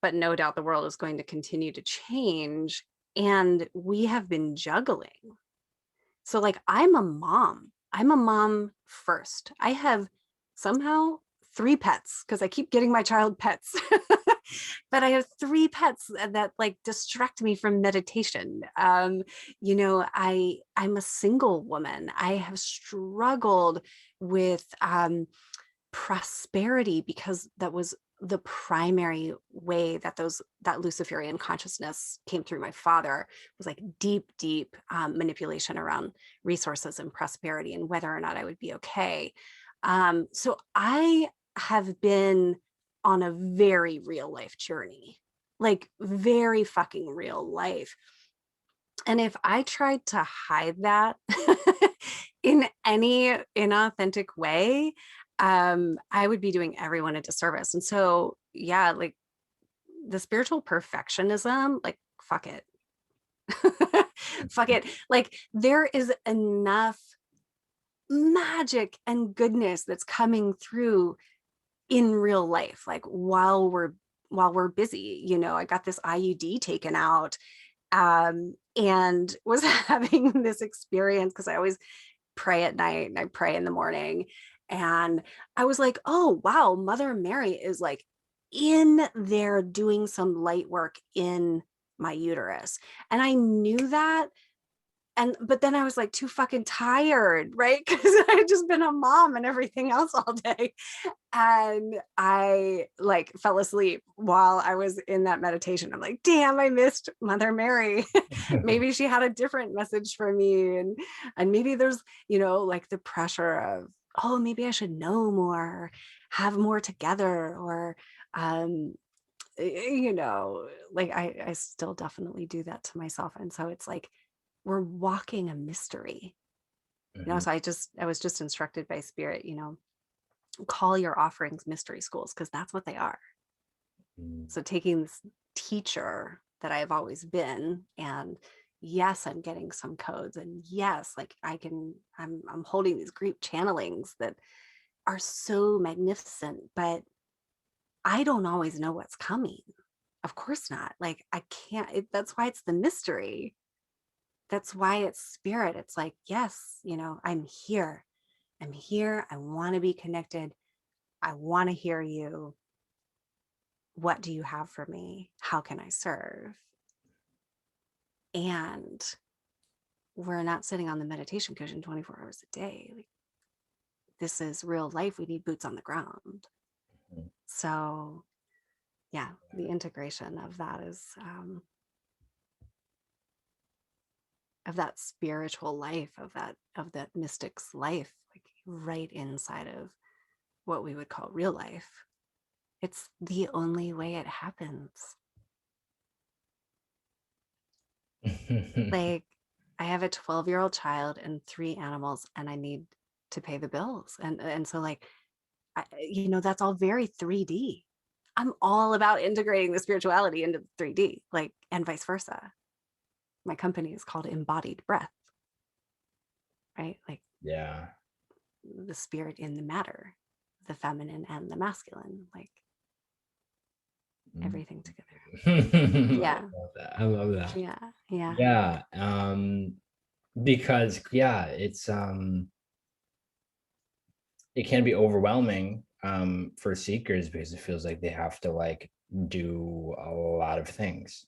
Speaker 1: but no doubt the world is going to continue to change. And we have been juggling. So like I'm a mom. I'm a mom first. I have somehow three pets because I keep getting my child pets. But I have three pets that like distract me from meditation. I'm a single woman. I have struggled with prosperity because that was the primary way that Luciferian consciousness came through my father, was like deep manipulation around resources and prosperity and whether or not I would be okay. So I have been on a very real life journey, like very fucking real life. And if I tried to hide that in any inauthentic way, I would be doing everyone a disservice. And so, yeah, like the spiritual perfectionism, like, fuck it. Fuck it. Like, there is enough magic and goodness that's coming through in real life, like while we're busy. I got this IUD taken out, and was having this experience because I always pray at night and I pray in the morning. And I was like, oh, wow, Mother Mary is like in there doing some light work in my uterus. And I knew that. And but then I was like too fucking tired, right? Because I had just been a mom and everything else all day. And I like fell asleep while I was in that meditation. I'm like, damn, I missed Mother Mary. Maybe she had a different message for me. And maybe there's, like the pressure of, oh, maybe I should know more, have more together, or like I still definitely do that to myself. And so it's like we're walking a mystery.
Speaker 2: Mhm.
Speaker 1: So I was just instructed by spirit, call your offerings mystery schools because that's what they are.
Speaker 2: Mm.
Speaker 1: So taking this teacher that I've always been, and yes, I'm getting some codes, and yes, like I'm holding these group channelings that are so magnificent, but I don't always know what's coming. Of course not. Like I can't, that's why it's the mystery. That's why it's spirit. It's like, yes, I'm here. I'm here. I want to be connected. I want to hear you. What do you have for me? How can I serve? And we're not sitting on the meditation cushion 24 hours a day. Like, this is real life. We need boots on the ground.
Speaker 2: Mhm.
Speaker 1: So, yeah, the integration of that is of that spiritual life, of that mystic's life, like right inside of what we would call real life. It's the only way it happens. Like, I have a 12-year-old child and 3 animals, and I need to pay the bills. And so like, that's all very 3D. I'm all about integrating the spirituality into 3D, like, and vice versa. My company is called Embodied Breath, right? Like
Speaker 2: Yeah.
Speaker 1: the spirit in the matter, the feminine and the masculine, like
Speaker 2: Mm.
Speaker 1: everything together.
Speaker 2: I
Speaker 1: Yeah.
Speaker 2: love that. I love that.
Speaker 1: Yeah. Yeah.
Speaker 2: Yeah. Because yeah, it can be overwhelming for seekers because it feels like they have to like do a lot of things,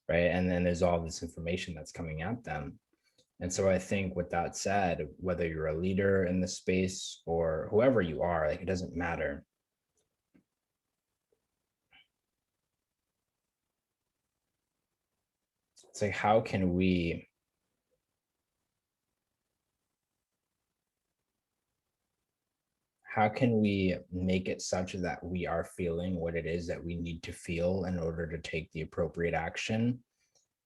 Speaker 2: right? And then there's all this information that's coming at them. And so I think with that said, whether you're a leader in the space or whoever you are, like it doesn't matter. It's like how can we make it such that we are feeling what it is that we need to feel in order to take the appropriate action?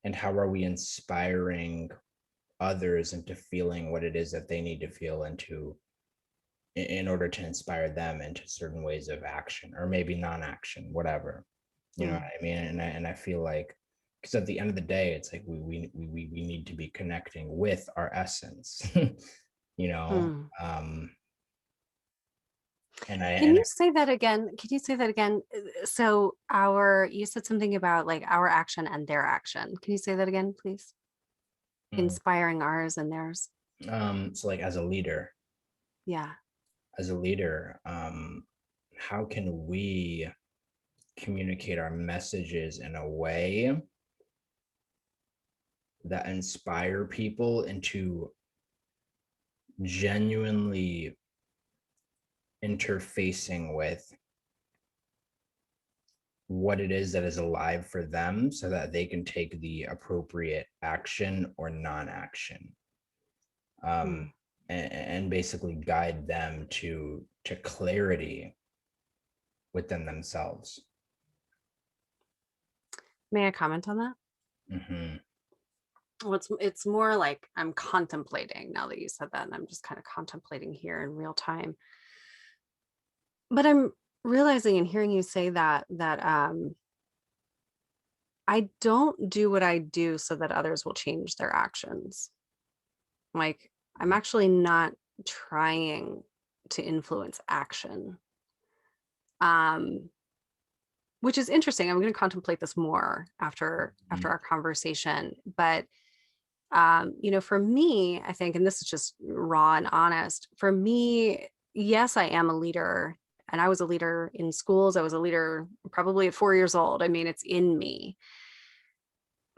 Speaker 2: And how are we inspiring others into feeling what it is that they need to feel into in order to inspire them into certain ways of action or maybe non-action, whatever. You know what
Speaker 1: Mm.
Speaker 2: I mean? And I feel like because at the end of the day, it's like we need to be connecting with our essence, you know.
Speaker 1: Mm.
Speaker 2: Um, and I
Speaker 1: Can
Speaker 2: and
Speaker 1: you say that again? Can you say that again? So you said something about like our action and their action. Can you say that again, please?
Speaker 2: I,
Speaker 1: Inspiring ours and theirs.
Speaker 2: so like
Speaker 1: Yeah.
Speaker 2: as a leader, how can we communicate our messages in a way that inspire people into genuinely interfacing with what it is that is alive for them so that they can take the appropriate action or non-action, um,
Speaker 1: Mm.
Speaker 2: and basically guide them to clarity within themselves.
Speaker 1: May I comment on that?
Speaker 2: Hmm.
Speaker 1: Well, it's more like I'm contemplating now that you said that, and I'm just kind of contemplating here in real time. But I'm realizing and hearing you say that I don't do what I do so that others will change their actions. Like, I'm actually not trying to influence action. Um, which is interesting. I'm going to contemplate this more after
Speaker 2: Mhm.
Speaker 1: our conversation. But for me, I think, and this is just raw and honest, for me, yes, I am a leader. And I was a leader in schools. I was a leader probably at 4 years old. I mean, it's in me.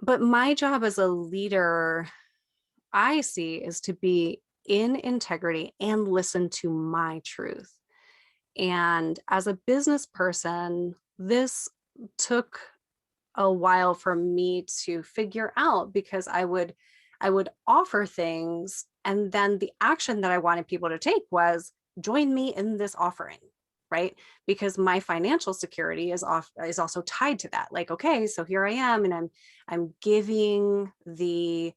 Speaker 1: But my job as a leader, I see, is to be in integrity and listen to my truth. And as a business person, this took a while for me to figure out because I would offer things and then the action that I wanted people to take was join me in this offering, right? Because my financial security is also tied to that. Like, okay, so here I am and I'm giving the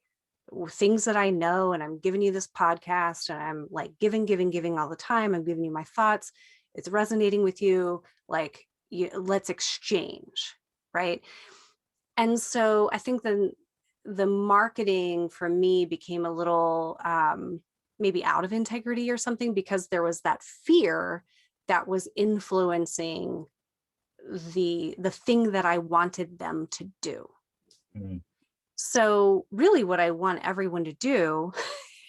Speaker 1: things that I know and I'm giving you this podcast and I'm like giving all the time. I'm giving you my thoughts. It's resonating with you. Like, let's exchange, right? And so I think the marketing for me became a little maybe out of integrity or something because there was that fear that was influencing the thing that I wanted them to do.
Speaker 2: Mhm.
Speaker 1: So really what I want everyone to do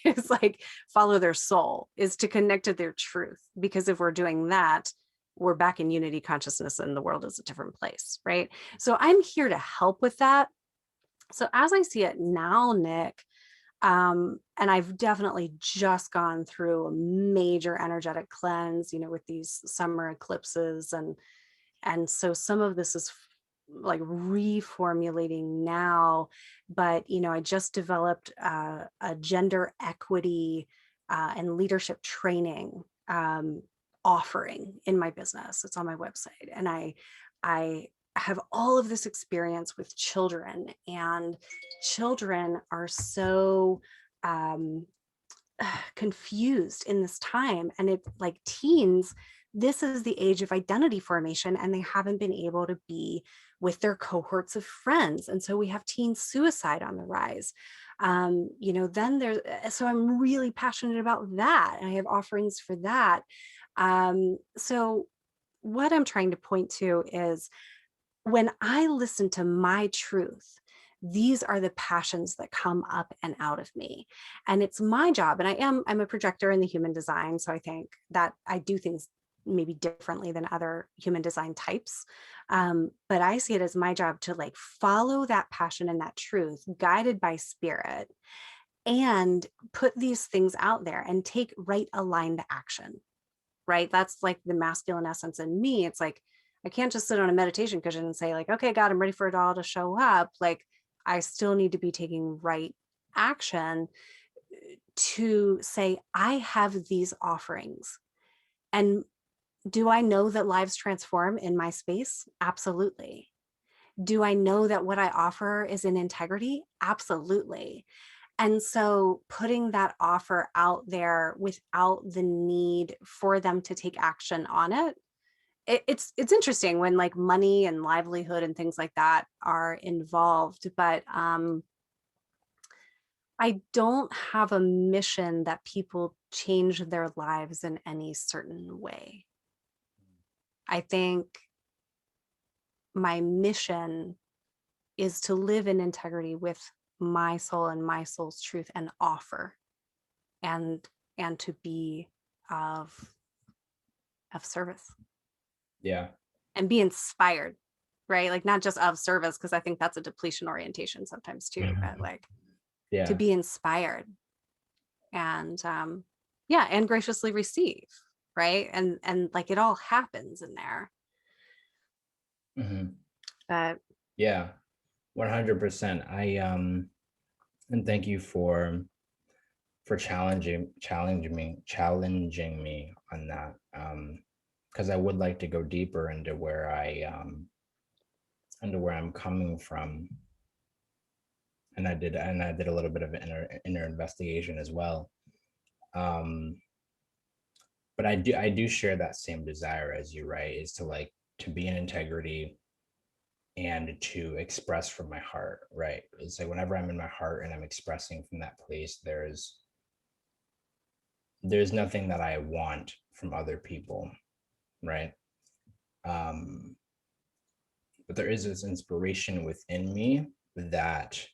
Speaker 1: is like follow their soul, is to connect to their truth. Because if we're doing that, we're back in unity consciousness and the world is a different place, right? So I'm here to help with that. So as I see it now, Nick, and I've definitely just gone through a major energetic cleanse, with these summer eclipses, and so some of this is like reformulating now. But I just developed a gender equity and leadership training offering in my business. It's on my website, and I have all of this experience with children, and children are so um, confused in this time. And it's like teens, this is the age of identity formation, and they haven't been able to be with their cohorts of friends. And so we have teen suicide on the rise. Then there's, so I'm really passionate about that. And I have offerings for that. So what I'm trying to point to is when I listen to my truth, these are the passions that come up and out of me. And it's my job. And I'm a projector in the human design. So I think that I do things maybe differently than other human design types. But I see it as my job to like follow that passion and that truth guided by spirit and put these things out there and take right aligned action, right? That's like the masculine essence in me. It's like, I can't just sit on a meditation cushion and say, like, okay, God, I'm ready for it all to show up. Like, I still need to be taking right action to say, I have these offerings. And do I know that lives transform in my space? Absolutely. Do I know that what I offer is in integrity? Absolutely. And so putting that offer out there without the need for them to take action on it, it's interesting when like money and livelihood and things like that are involved. But I don't have a mission that people change their lives in any certain way. I think my mission is to live in integrity with my soul and my soul's truth and offer and to be of service
Speaker 2: Yeah.
Speaker 1: and be inspired, right? Like not just of service, because I think that's a depletion orientation sometimes too, but like to
Speaker 2: Yeah.
Speaker 1: be inspired and yeah, and graciously receive, right? And like it all happens in there.
Speaker 2: Mhm.
Speaker 1: But
Speaker 2: Yeah. 100%. And thank you for challenging me on that. Because I would like to go deeper into where I'm coming from. And I did a little bit of inner investigation as well. Um, but I do share that same desire as you, right? Is to like to be in integrity and to express from my heart, right? It's like whenever I'm in my heart and I'm expressing from that place, there's nothing that I want from other people, right? Um, but there is this inspiration within me that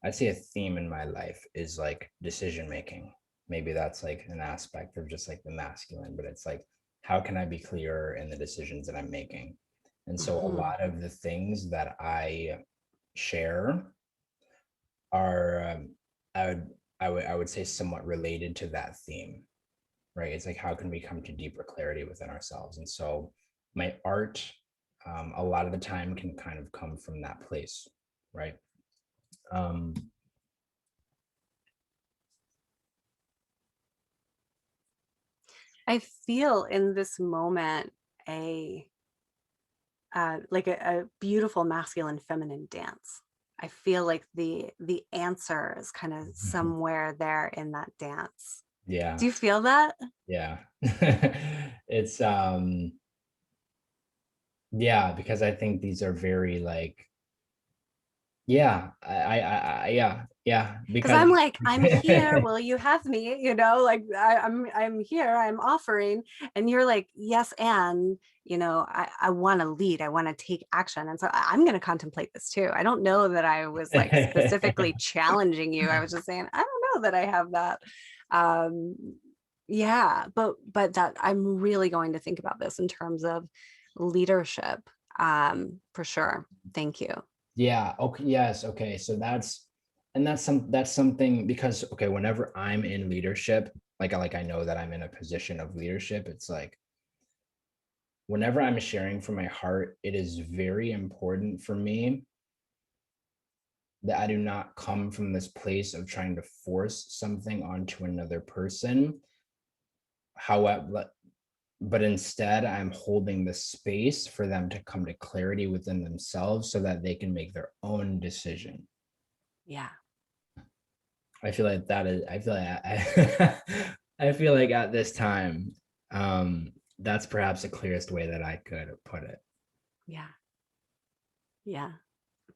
Speaker 2: I'd say a theme in my life is like decision making. Maybe that's like an aspect of just like the masculine, but it's like, how can I be clearer in the decisions that I'm making? And so a
Speaker 1: Mhm.
Speaker 2: lot of the things that I share are, I would, I would say somewhat related to that theme, right? It's like, how can we come to deeper clarity within ourselves? And so my art, a lot of the time can kind of come from that place, right? Um,
Speaker 1: I feel in this moment a like a beautiful masculine feminine dance. I feel like the answer is kind of somewhere there in that dance. Do
Speaker 2: yeah,
Speaker 1: you feel that?
Speaker 2: yeah. It's yeah, because I think these are very like yeah, yeah, yeah,
Speaker 1: Because
Speaker 2: because
Speaker 1: I'm like, I'm here. Will you have me? Like I'm here. I'm offering, and you're like, yes, and I want to lead. I want to take action, and so I'm going to contemplate this too. I don't know that I was like specifically challenging you. I was just saying, I don't know that I have that. Um, yeah, but that I'm really going to think about this in terms of leadership, for sure. Thank you.
Speaker 2: yeah, okay, yes, okay, so that's something because okay, whenever I'm in leadership, like I know that I'm in a position of leadership, it's like whenever I'm sharing from my heart, it is very important for me that I do not come from this place of trying to force something onto another person. However, but instead, I'm holding the space for them to come to clarity within themselves so that they can make their own decision.
Speaker 1: Yeah.
Speaker 2: I feel like that is, I feel like I, I feel like at this time, that's perhaps the clearest way that I could put it.
Speaker 1: Yeah. Yeah.
Speaker 2: Yeah.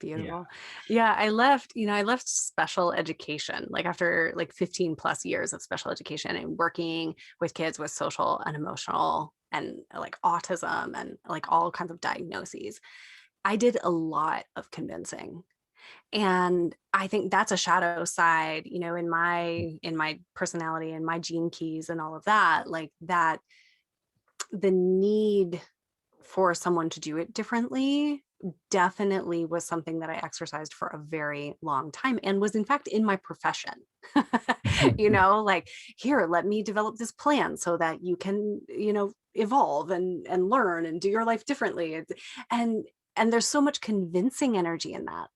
Speaker 1: Beautiful. Yeah, I left special education like after like 15 plus years of special education and working with kids with social and emotional and like autism and like all kinds of diagnoses. I did a lot of convincing. And I think that's a shadow side, in my personality and my gene keys and all of that, like that the need for someone to do it differently definitely was something that I exercised for a very long time and was in fact in my profession. Like, here, let me develop this plan so that you can, evolve and learn and do your life differently. And and there's so much convincing energy in that.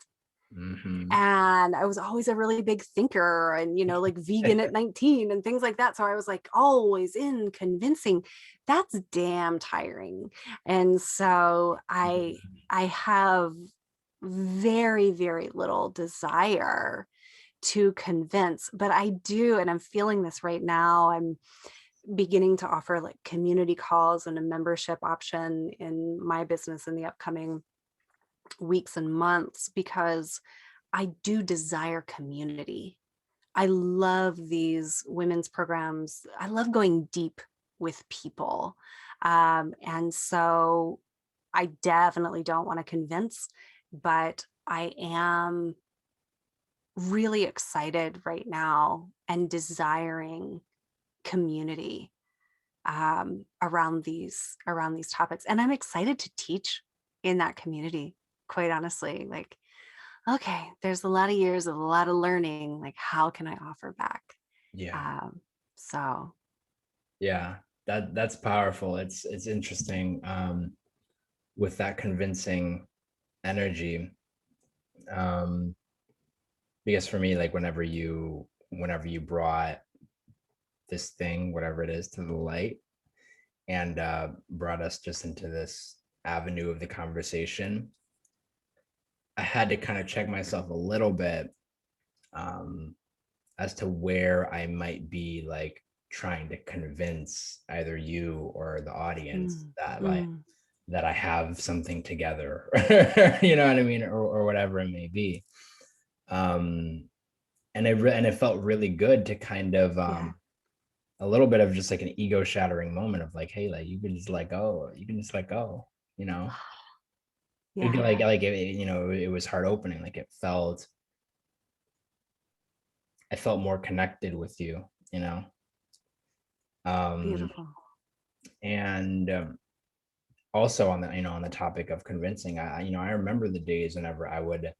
Speaker 2: Hmm.
Speaker 1: And I was always a really big thinker and, like vegan at 19 and things like that. So I was like always in convincing. That's damn tiring. And so I have very, very little desire to convince, but I do, and I'm feeling this right now. I'm beginning to offer like community calls and a membership option in my business in the upcoming weeks and months because I do desire community. I love these women's programs. I love going deep with people. And so I definitely don't want to convince, but I am really excited right now and desiring community around these topics. And I'm excited to teach in that community, quite honestly. Like, okay, there's a lot of years of a lot of learning. Like, how can I offer back?
Speaker 2: Yeah.
Speaker 1: Um, so
Speaker 2: Yeah. That's powerful. It's interesting. With that convincing energy. Um, because for me, like whenever you brought this thing, whatever it is, to the light and brought us just into this avenue of the conversation, I had to kind of check myself a little bit, um, as to where I might be like trying to convince either you or the audience
Speaker 1: mm,
Speaker 2: that like
Speaker 1: mm,
Speaker 2: that I have something together, you know what I mean, or whatever it may be. Um, and it felt really good to kind of
Speaker 1: yeah.
Speaker 2: a little bit of just like an ego shattering moment of like, hey, like you can just let go, you can just let go, you know.
Speaker 1: Yeah,
Speaker 2: Like it, you know, it was heart opening. Like it felt, I felt more connected with you, you know. Um,
Speaker 1: beautiful.
Speaker 2: and Also on the, you know, on the topic of convincing, you know, I remember the days whenever I would,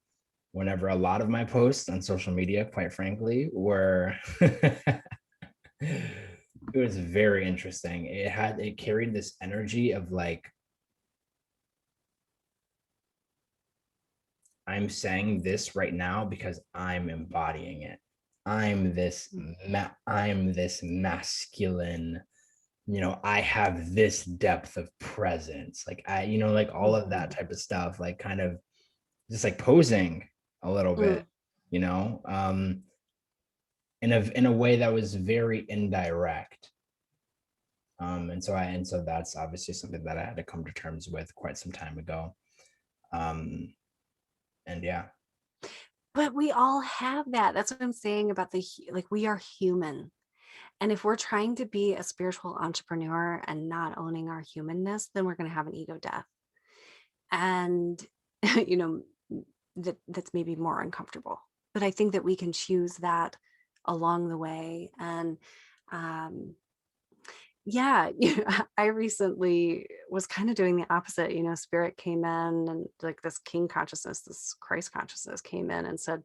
Speaker 2: whenever a lot of my posts on social media, quite frankly, were it was very interesting. It carried this energy of like, I'm saying this right now because I'm embodying it. I'm this masculine, you know, I have this depth of presence. Like I, you know, like all of that
Speaker 1: Mhm.
Speaker 2: type of stuff, like kind of just like posing a little bit,
Speaker 1: Mm.
Speaker 2: you know, in a way that was very indirect. And so that's obviously something that I had to come to terms with quite some time ago. Um, and yeah.
Speaker 1: But we all have that. That's what I'm saying about like we are human. And if we're trying to be a spiritual entrepreneur and not owning our humanness, then we're going to have an ego death. And you know, that's maybe more uncomfortable. But I think that we can choose that along the way. And um yeah, I recently was kind of doing the opposite. Spirit came in, and like this king consciousness, this Christ consciousness came in and said,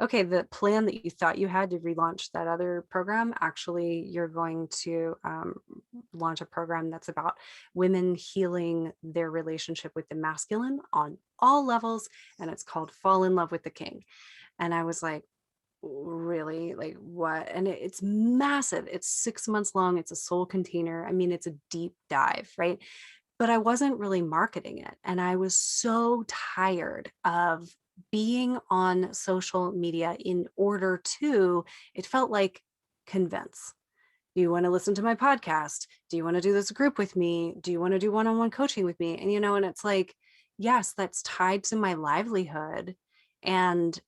Speaker 1: okay, the plan that you thought you had to relaunch that other program, actually, you're going to launch a program that's about women healing their relationship with the masculine on all levels. And it's called Fall in Love with the King. And I was like, really, like what? And it's massive. It's 6 months long. It's a soul container. I mean, it's a deep dive, right? But I wasn't really marketing it, and I was so tired of being on social media in order to, it felt like, convince. Do you want to listen to my podcast? Do you want to do this group with me? Do you want to do one-on-one coaching with me? And and it's like, yes, that's tied to my livelihood. And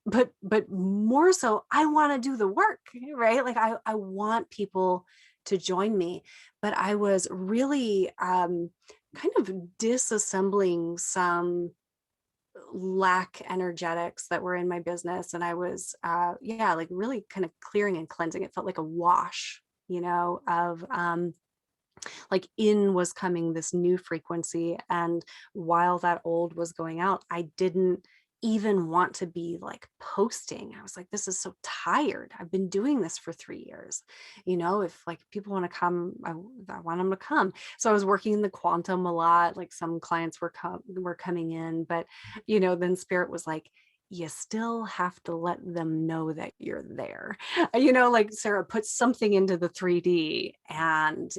Speaker 1: but more so, I want to do the work, right? Like I want people to join me. But I was really kind of disassembling some lack energetics that were in my business. And I was yeah, like really kind of clearing and cleansing. It felt like a wash, of like in was coming this new frequency. And while that old was going out, I didn't even want to be like posting. I was like, this is so tired. I've been doing this for 3 years. If like people want to come, I want them to come. So I was working in the quantum a lot. Like some clients were coming in, but then Spirit was like, you still have to let them know that you're there. Like, Sarah, put something into the 3D and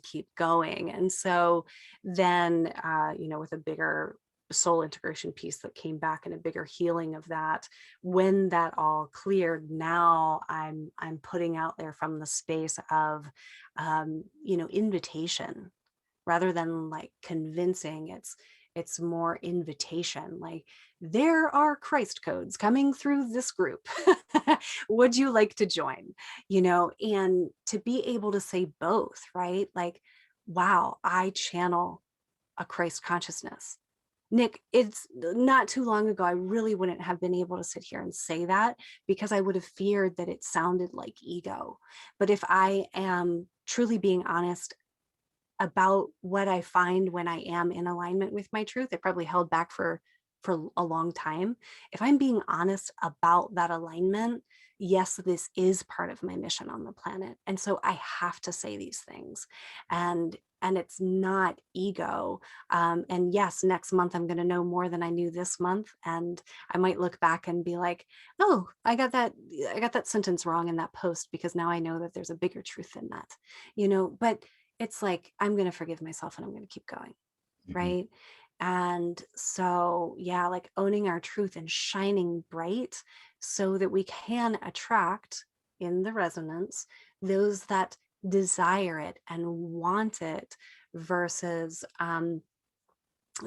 Speaker 1: keep going. And so then with a bigger soul integration piece that came back and a bigger healing of that, when that all cleared, now I'm putting out there from the space of invitation rather than like convincing. It's more invitation, like, there are Christ codes coming through this group. Would you like to join? And to be able to say both, right? Like, wow, I channel a Christ consciousness. Nic, it's not too long ago, I really wouldn't have been able to sit here and say that, because I would have feared that it sounded like ego. But if I am truly being honest about what I find when I am in alignment with my truth, it probably held back for a long time. If I'm being honest about that alignment, yes, this is part of my mission on the planet. And so I have to say these things. And it's not ego. And yes, next month I'm going to know more than I knew this month. And I might look back and be like, oh, I got that sentence wrong in that post, because now I know that there's a bigger truth in that, but it's like, I'm going to forgive myself and I'm going to keep going.
Speaker 2: Mhm.
Speaker 1: Right. And so, yeah, like owning our truth and shining bright so that we can attract in the resonance those that desire it and want it, versus the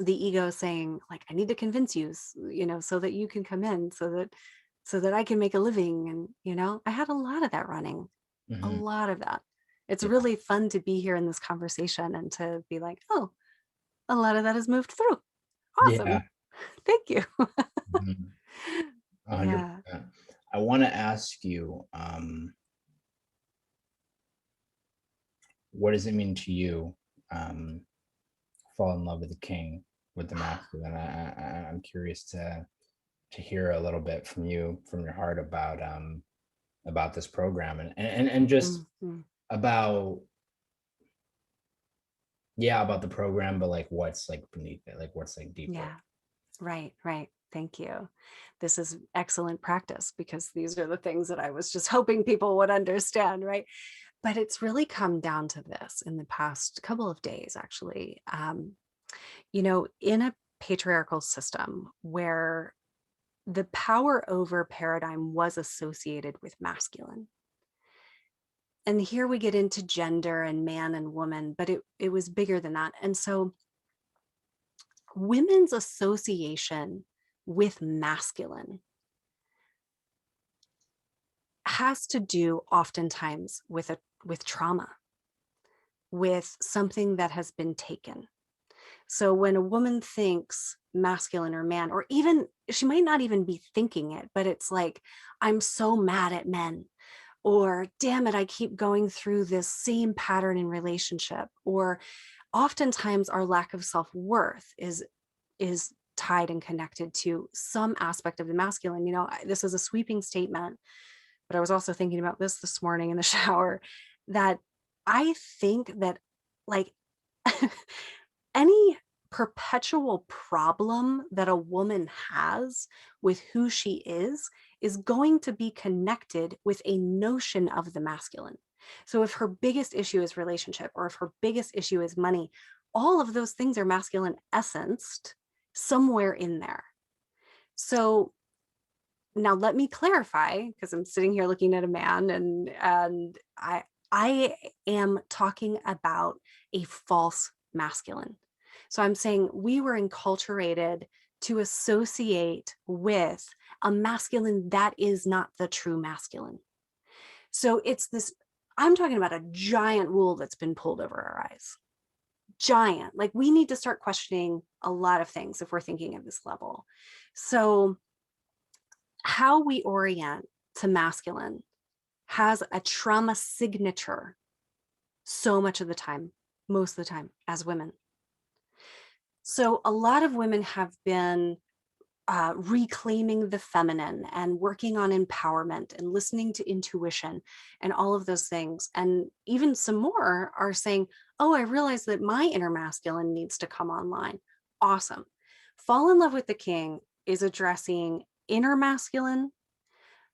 Speaker 1: ego saying, like, I need to convince you, so that you can come in, so that I can make a living. And I had a lot of that running. A
Speaker 2: Hmm.
Speaker 1: lot of that. It's
Speaker 2: Yeah.
Speaker 1: really fun to be here in this conversation and to be like, oh, a lot of that has moved through.
Speaker 2: Yeah.
Speaker 1: Awesome. Thank you.
Speaker 2: Mhm.
Speaker 1: Yeah.
Speaker 2: 100%. I want to ask you, what does it mean to you, um, fall in love with the king, with the masculine? I'm curious to hear a little bit from you, from your heart about this program and just
Speaker 1: Mhm.
Speaker 2: about, yeah, about the program, but like what's like beneath it, like what's like deeper.
Speaker 1: Yeah. Right. Right. Thank you. This is excellent practice because these are the things that I was just hoping people would understand. Right. But it's really come down to this in the past couple of days, actually. In a patriarchal system where the power over paradigm was associated with masculine. And here we get into gender and man and woman, but it was bigger than that. And so women's association with masculine has to do oftentimes with trauma, with something that has been taken. So when a woman thinks masculine or man, or even she might not even be thinking it, but it's like, I'm so mad at men, or damn it, I keep going through this same pattern in relationship, or oftentimes our lack of self-worth is tied and connected to some aspect of the masculine. This is a sweeping statement, but I was also thinking about this morning in the shower, that I think that, like, any perpetual problem that a woman has with who she is going to be connected with a notion of the masculine. So if her biggest issue is relationship, or if her biggest issue is money, all of those things are masculine essenced somewhere in there. So now let me clarify, because I'm sitting here looking at a man, and I am talking about a false masculine. So I'm saying we were enculturated to associate with a masculine that is not the true masculine. So it's this, I'm talking about a giant wool that's been pulled over our eyes. Giant. Like, we need to start questioning a lot of things if we're thinking at this level. So how we orient to masculine has a trauma signature so much of the time, most of the time, as women. So a lot of women have been reclaiming the feminine and working on empowerment and listening to intuition and all of those things. And even some more are saying, oh, I realize that my inner masculine needs to come online. Awesome. Fall in Love with the King is addressing inner masculine,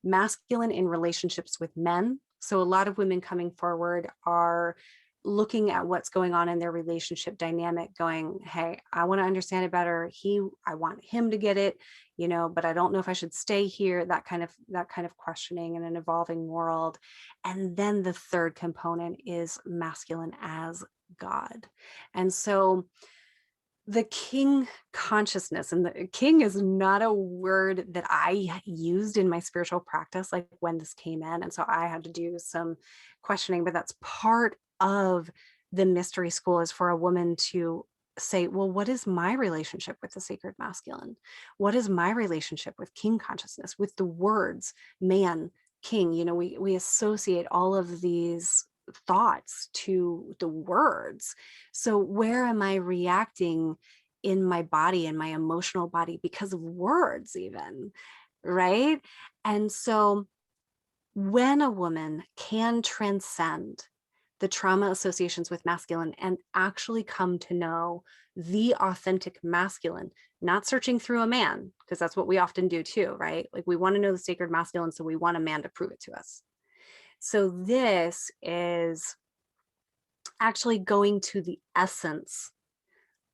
Speaker 1: masculine in relationships with men. So a lot of women coming forward are looking at what's going on in their relationship dynamic, going, hey, I want to understand it better. I want him to get it, but I don't know if I should stay here. That kind of questioning in an evolving world. And then the third component is masculine as God. And so the king consciousness, and the king is not a word that I used in my spiritual practice, like when this came in. And so I had to do some questioning, but that's part of the mystery school, is for a woman to say, well, what is my relationship with the sacred masculine? What is my relationship with king consciousness, with the words man, king? We associate all of these thoughts to the words. So where am I reacting in my body, in my emotional body, because of words even, right? And so when a woman can transcend the trauma associations with masculine and actually come to know the authentic masculine, not searching through a man, because that's what we often do too, right? Like, we want to know the sacred masculine, so we want a man to prove it to us. So this is actually going to the essence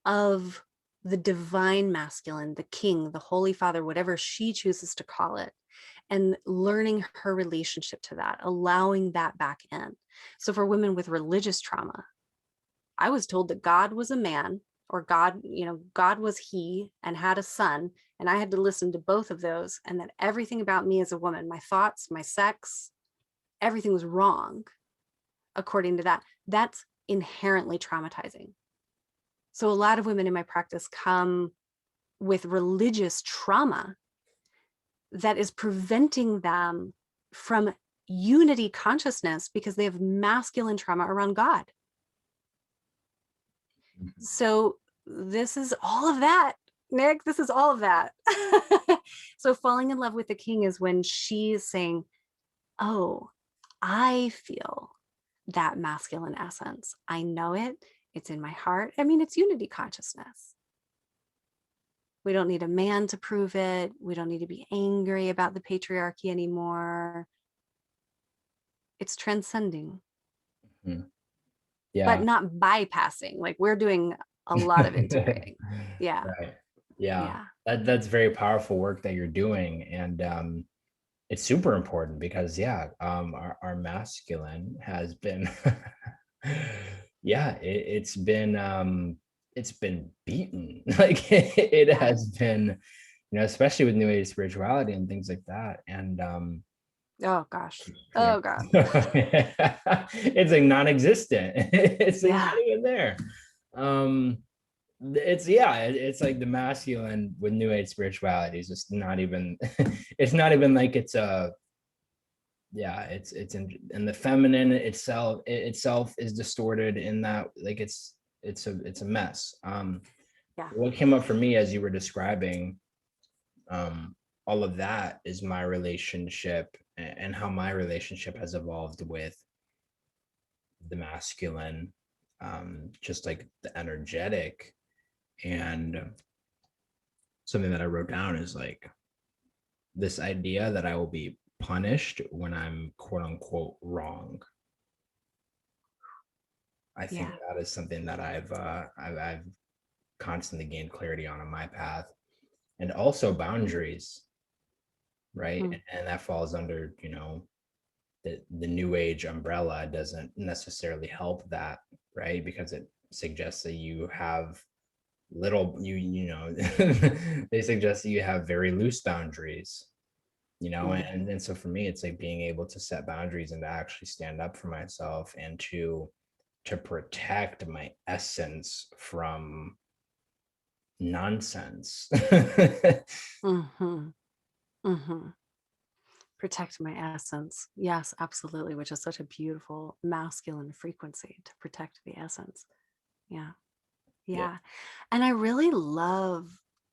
Speaker 1: of the divine masculine, the king, the holy father, whatever she chooses to call it, and learning her relationship to that, allowing that back in. So for women with religious trauma, I was told that God was a man, or God was he and had a son. And I had to listen to both of those. And that everything about me as a woman, my thoughts, my sex, everything was wrong according to that, that's inherently traumatizing. So a lot of women in my practice come with religious trauma that is preventing them from unity consciousness because they have masculine trauma around God. So this is all of that, Nick. This is all of that. So falling in love with the king is when she's saying, oh, I feel that masculine essence. I know it. It's in my heart. I mean, it's unity consciousness. We don't need a man to prove it. We don't need to be angry about the patriarchy anymore. It's transcending,
Speaker 2: Mhm.
Speaker 1: but
Speaker 2: Yeah.
Speaker 1: not bypassing. Like we're doing a lot of integrating. Yeah.
Speaker 2: Right. Yeah.
Speaker 1: Yeah.
Speaker 2: That's very powerful work that you're doing. And it's super important because yeah, our masculine has been yeah, it's been beaten. Like it
Speaker 1: Yeah.
Speaker 2: has been, especially with new age spirituality and things like that. And
Speaker 1: Oh gosh.
Speaker 2: yeah.
Speaker 1: Oh God.
Speaker 2: It's like non-existent. It's like not
Speaker 1: Yeah.
Speaker 2: even there. Um it's yeah, it's like the masculine with new age spirituality is just not even it's not even like it's a yeah, it's in the feminine itself is distorted in that like it's a mess.
Speaker 1: Yeah.
Speaker 2: What came up for me as you were describing all of that is my relationship and how my relationship has evolved with the masculine, just like the energetic. And something that I wrote down is like this idea that I will be punished when I'm quote unquote wrong. I think
Speaker 1: Yeah.
Speaker 2: that is something that I've constantly gained clarity on my path, and also boundaries, right?
Speaker 1: Mm.
Speaker 2: And that falls under the new age umbrella doesn't necessarily help that, right? Because it suggests that you have little they suggest that you have very loose boundaries,
Speaker 1: Mm.
Speaker 2: and so for me it's like being able to set boundaries and to actually stand up for myself and to protect my essence from nonsense.
Speaker 1: Mm-hmm. Mm-hmm. Protect my essence. Yes, absolutely, which is such a beautiful masculine frequency to protect the essence. Yeah.
Speaker 2: Yeah.
Speaker 1: Yeah. And I really love,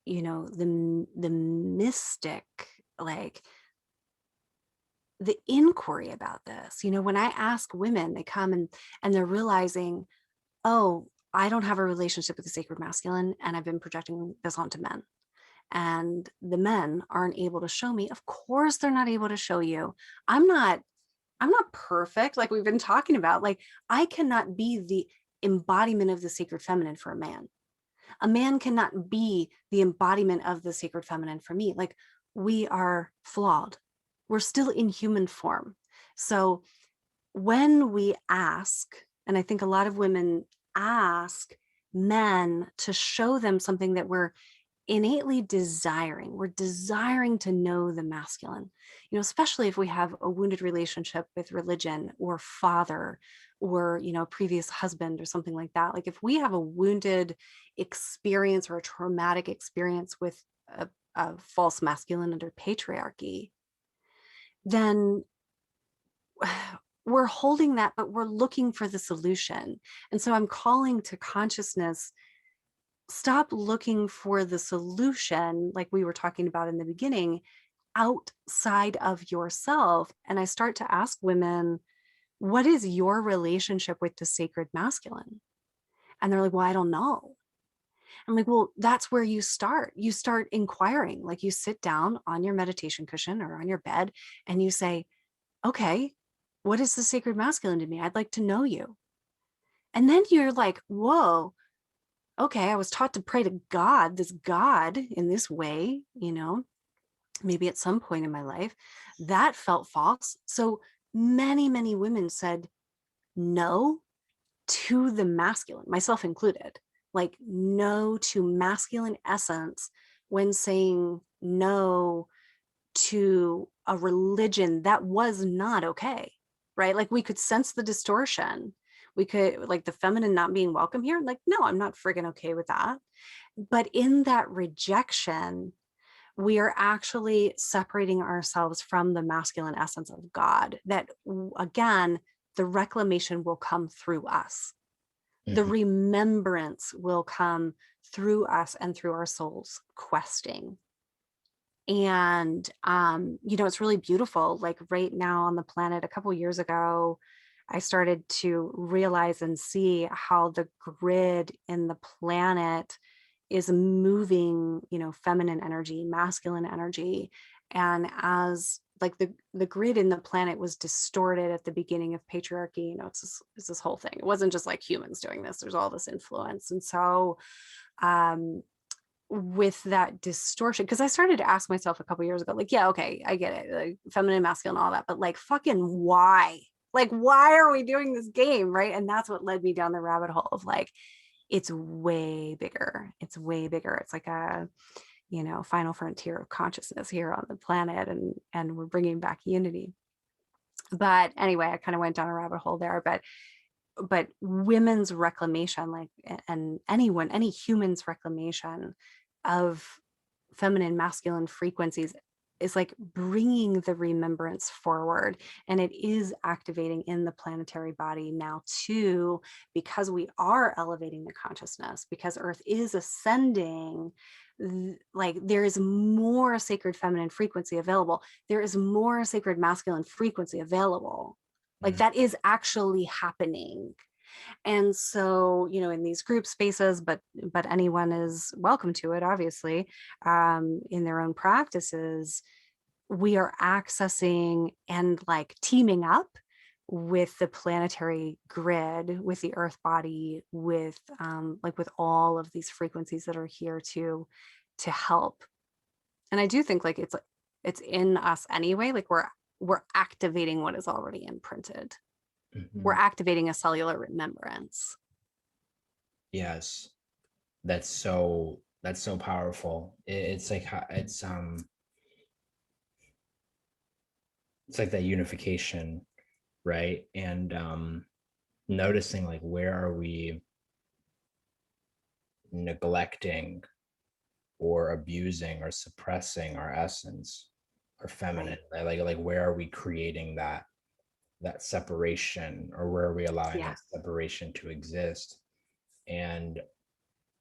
Speaker 1: the mystic, like the inquiry about this. When I ask women, they come and they're realizing, oh, I don't have a relationship with the sacred masculine, and I've been projecting this onto men. And the men aren't able to show me. Of course, they're not able to show you. I'm not I'm not perfect, like we've been talking about. Like, I cannot be the embodiment of the sacred feminine for a man. A man cannot be the embodiment of the sacred feminine for me. Like, we are flawed. We're still in human form. So when we ask, and I think a lot of women ask men to show them something that we're innately desiring. We're desiring to know the masculine, especially if we have a wounded relationship with religion or father or, previous husband or something like that. Like if we have a wounded experience or a traumatic experience with a false masculine under patriarchy, then we're holding that, but we're looking for the solution. And so I'm calling to consciousness, stop looking for the solution, like we were talking about in the beginning, outside of yourself. And I start to ask women, what is your relationship with the sacred masculine? And they're like, well, I don't know. I'm like, well, that's where you start. You start inquiring. Like you sit down on your meditation cushion or on your bed and you say, okay, what is the sacred masculine to me? I'd like to know you. And then you're like, whoa, okay, I was taught to pray to God, this God in this way, maybe at some point in my life. That felt false. So many, many women said no to the masculine, myself included, like no to masculine essence when saying no to a religion that was not okay. right? Like we could sense the distortion. We could, like, the feminine not being welcome here. Like, no, I'm not friggin' okay with that. But in that rejection, we are actually separating ourselves from the masculine essence of God. That, again, the reclamation will come through us. The
Speaker 2: Mhm.
Speaker 1: remembrance will come through us and through our souls questing. And it's really beautiful. Like right now on the planet, a couple years ago, I started to realize and see how the grid in the planet is moving, feminine energy, masculine energy. And as like the grid in the planet was distorted at the beginning of patriarchy, it's this whole thing. It wasn't just like humans doing this. There's all this influence. And so um with that distortion, because I started to ask myself a couple years ago, like, yeah, okay, I get it, like feminine, masculine, all that, but like, fucking why? Like, why are we doing this game, right? And that's what led me down the rabbit hole of like, it's way bigger. It's way bigger. It's like a, final frontier of consciousness here on the planet, and we're bringing back unity. But anyway, I kind of went down a rabbit hole there, but women's reclamation, like, and any human's reclamation of feminine masculine frequencies is like bringing the remembrance forward, and it is activating in the planetary body now too, because we are elevating the consciousness, because earth is ascending. Like there is more sacred feminine frequency available, there is more sacred masculine frequency available. Like
Speaker 2: Mhm.
Speaker 1: that is actually happening. And so, in these group spaces, but anyone is welcome to it, obviously, in their own practices, we are accessing and like teaming up with the planetary grid, with the earth body, with like with all of these frequencies that are here to help. And I do think like it's in us anyway. Like we're activating what is already imprinted. We're
Speaker 2: Mhm.
Speaker 1: activating a cellular remembrance.
Speaker 2: Yes, that's so powerful. It's like it's like that unification, right? And noticing like where are we neglecting or abusing or suppressing our essence, our feminine,
Speaker 1: Right.
Speaker 2: right? Like where are we creating that separation, or where are we allowing
Speaker 1: Yeah.
Speaker 2: that separation to exist? And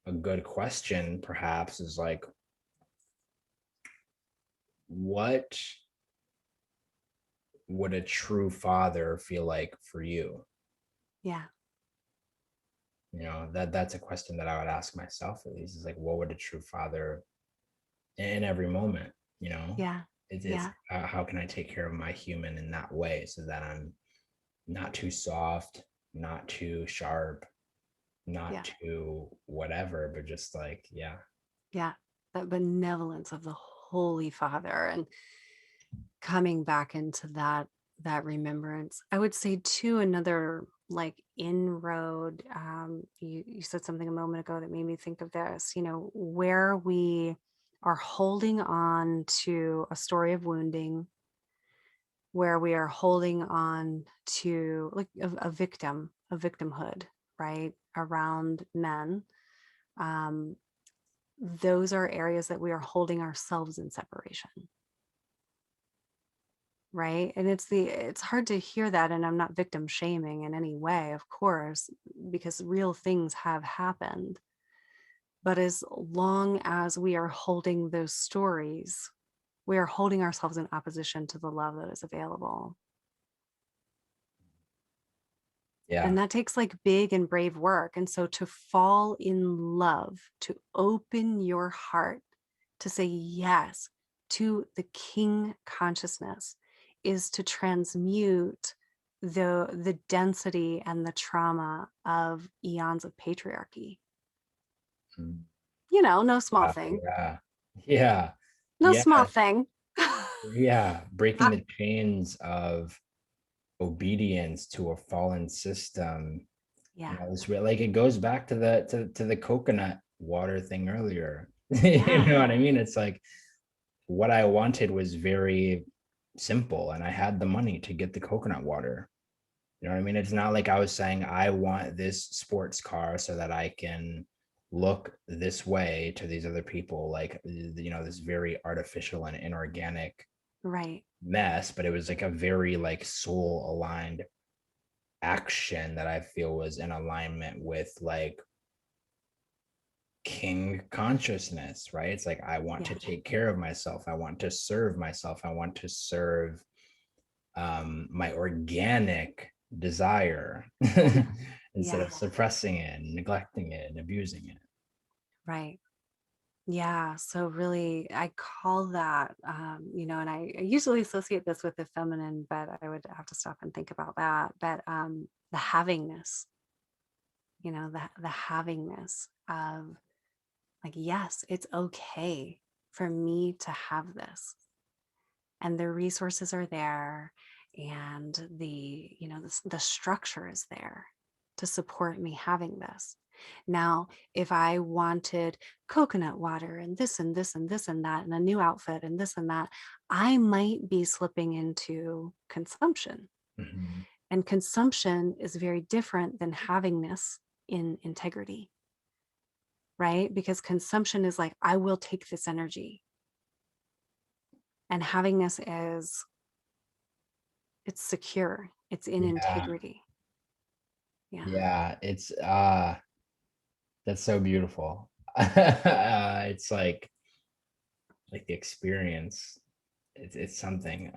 Speaker 2: a good question perhaps is like, what would a true father feel like for you?
Speaker 1: Yeah.
Speaker 2: That's a question that I would ask myself, at least, is like, what would a true father in every moment, you know
Speaker 1: Yeah.
Speaker 2: it's
Speaker 1: Yeah.
Speaker 2: how can I take care of my human in that way, so that I'm not too soft, not too sharp, not
Speaker 1: Yeah.
Speaker 2: too whatever, but just like, yeah.
Speaker 1: Yeah. That benevolence of the Holy Father, and coming back into that remembrance. I would say too, another like inroad. You said something a moment ago that made me think of this. Where we are holding on to a story of wounding, where we are holding on to like a victim, a victimhood, right, around men. Um, those are areas that we are holding ourselves in separation, right? And it's hard to hear that, and I'm not victim shaming in any way, of course, because real things have happened. But as long as we are holding those stories, we are holding ourselves in opposition to the love that is available.
Speaker 2: Yeah.
Speaker 1: And that takes like big and brave work. And so to fall in love, to open your heart, to say yes to the king consciousness, is to transmute the density and the trauma of eons of patriarchy.
Speaker 2: Mm.
Speaker 1: No small
Speaker 2: Wow,
Speaker 1: thing.
Speaker 2: yeah. Yeah.
Speaker 1: No
Speaker 2: Yeah.
Speaker 1: small thing.
Speaker 2: Yeah, breaking the chains of obedience to a fallen system.
Speaker 1: Yeah.
Speaker 2: It's real, like it goes back to the coconut water thing earlier. You
Speaker 1: Yeah.
Speaker 2: know what I mean? It's like, what I wanted was very simple, and I had the money to get the coconut water. You know what I mean? It's not like I was saying I want this sports car so that I can look this way to these other people, like, this very artificial and inorganic
Speaker 1: Right.
Speaker 2: mess, but it was like a very like soul aligned action that I feel was in alignment with like king consciousness, right? It's like I want to
Speaker 1: Yeah.
Speaker 2: take care of myself. I want to serve myself. I want to serve my organic desire instead
Speaker 1: Yeah.
Speaker 2: of suppressing it and neglecting it and abusing it.
Speaker 1: Right. Yeah. So really, I call that, and I usually associate this with the feminine, but I would have to stop and think about that. But the havingness, the havingness of like, yes, it's okay for me to have this. And the resources are there, and the structure is there to support me having this. Now, if I wanted coconut water and this and this and this and that and a new outfit and this and that, I might be slipping into consumption.
Speaker 2: Mhm.
Speaker 1: And consumption is very different than having this in integrity, right? Because consumption is like, I will take this energy, and having this is, it's secure, it's in
Speaker 2: Yeah,
Speaker 1: integrity. Yeah.
Speaker 2: yeah, it's that's so beautiful. It's like the experience. It's something.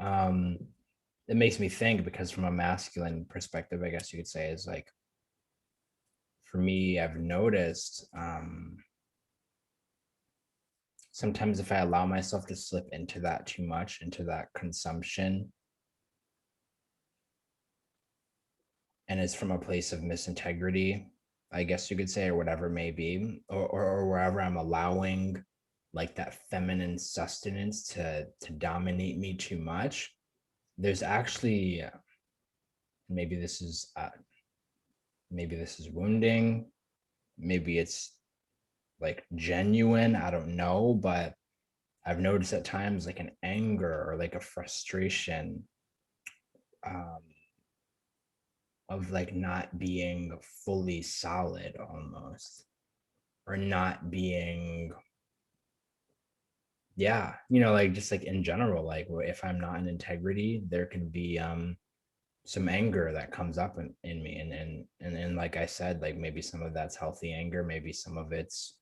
Speaker 2: It makes me think because from a masculine perspective, I guess you could say, is like for me, I've noticed sometimes if I allow myself to slip into that too much, into that consumption, and it's from a place of misintegrity, I guess you could say, or whatever it may be, or wherever I'm allowing like that feminine sustenance to dominate me too much. There's actually maybe this is maybe this is wounding, maybe it's like genuine, I don't know, but I've noticed at times like an anger or like a frustration um, of like not being fully solid almost, or not being, yeah, like just like in general, like if I'm not in integrity, there can be some anger that comes up in me, and like I said, like maybe some of that's healthy anger, maybe some of it's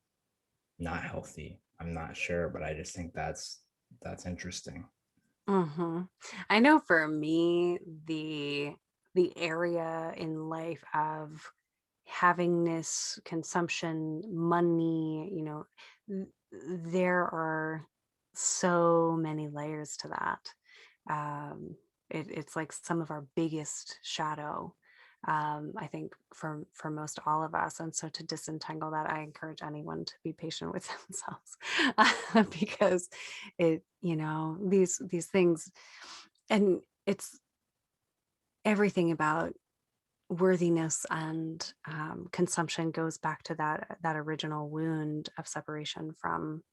Speaker 2: not healthy. I'm not sure, but I just think that's interesting.
Speaker 1: Hmm. I know for me, the area in life of having this consumption, money, there are so many layers to that. It's like some of our biggest shadow, I think, for most all of us. And so to disentangle that, I encourage anyone to be patient with themselves, because these things, and it's everything about worthiness and consumption goes back to that original wound of separation from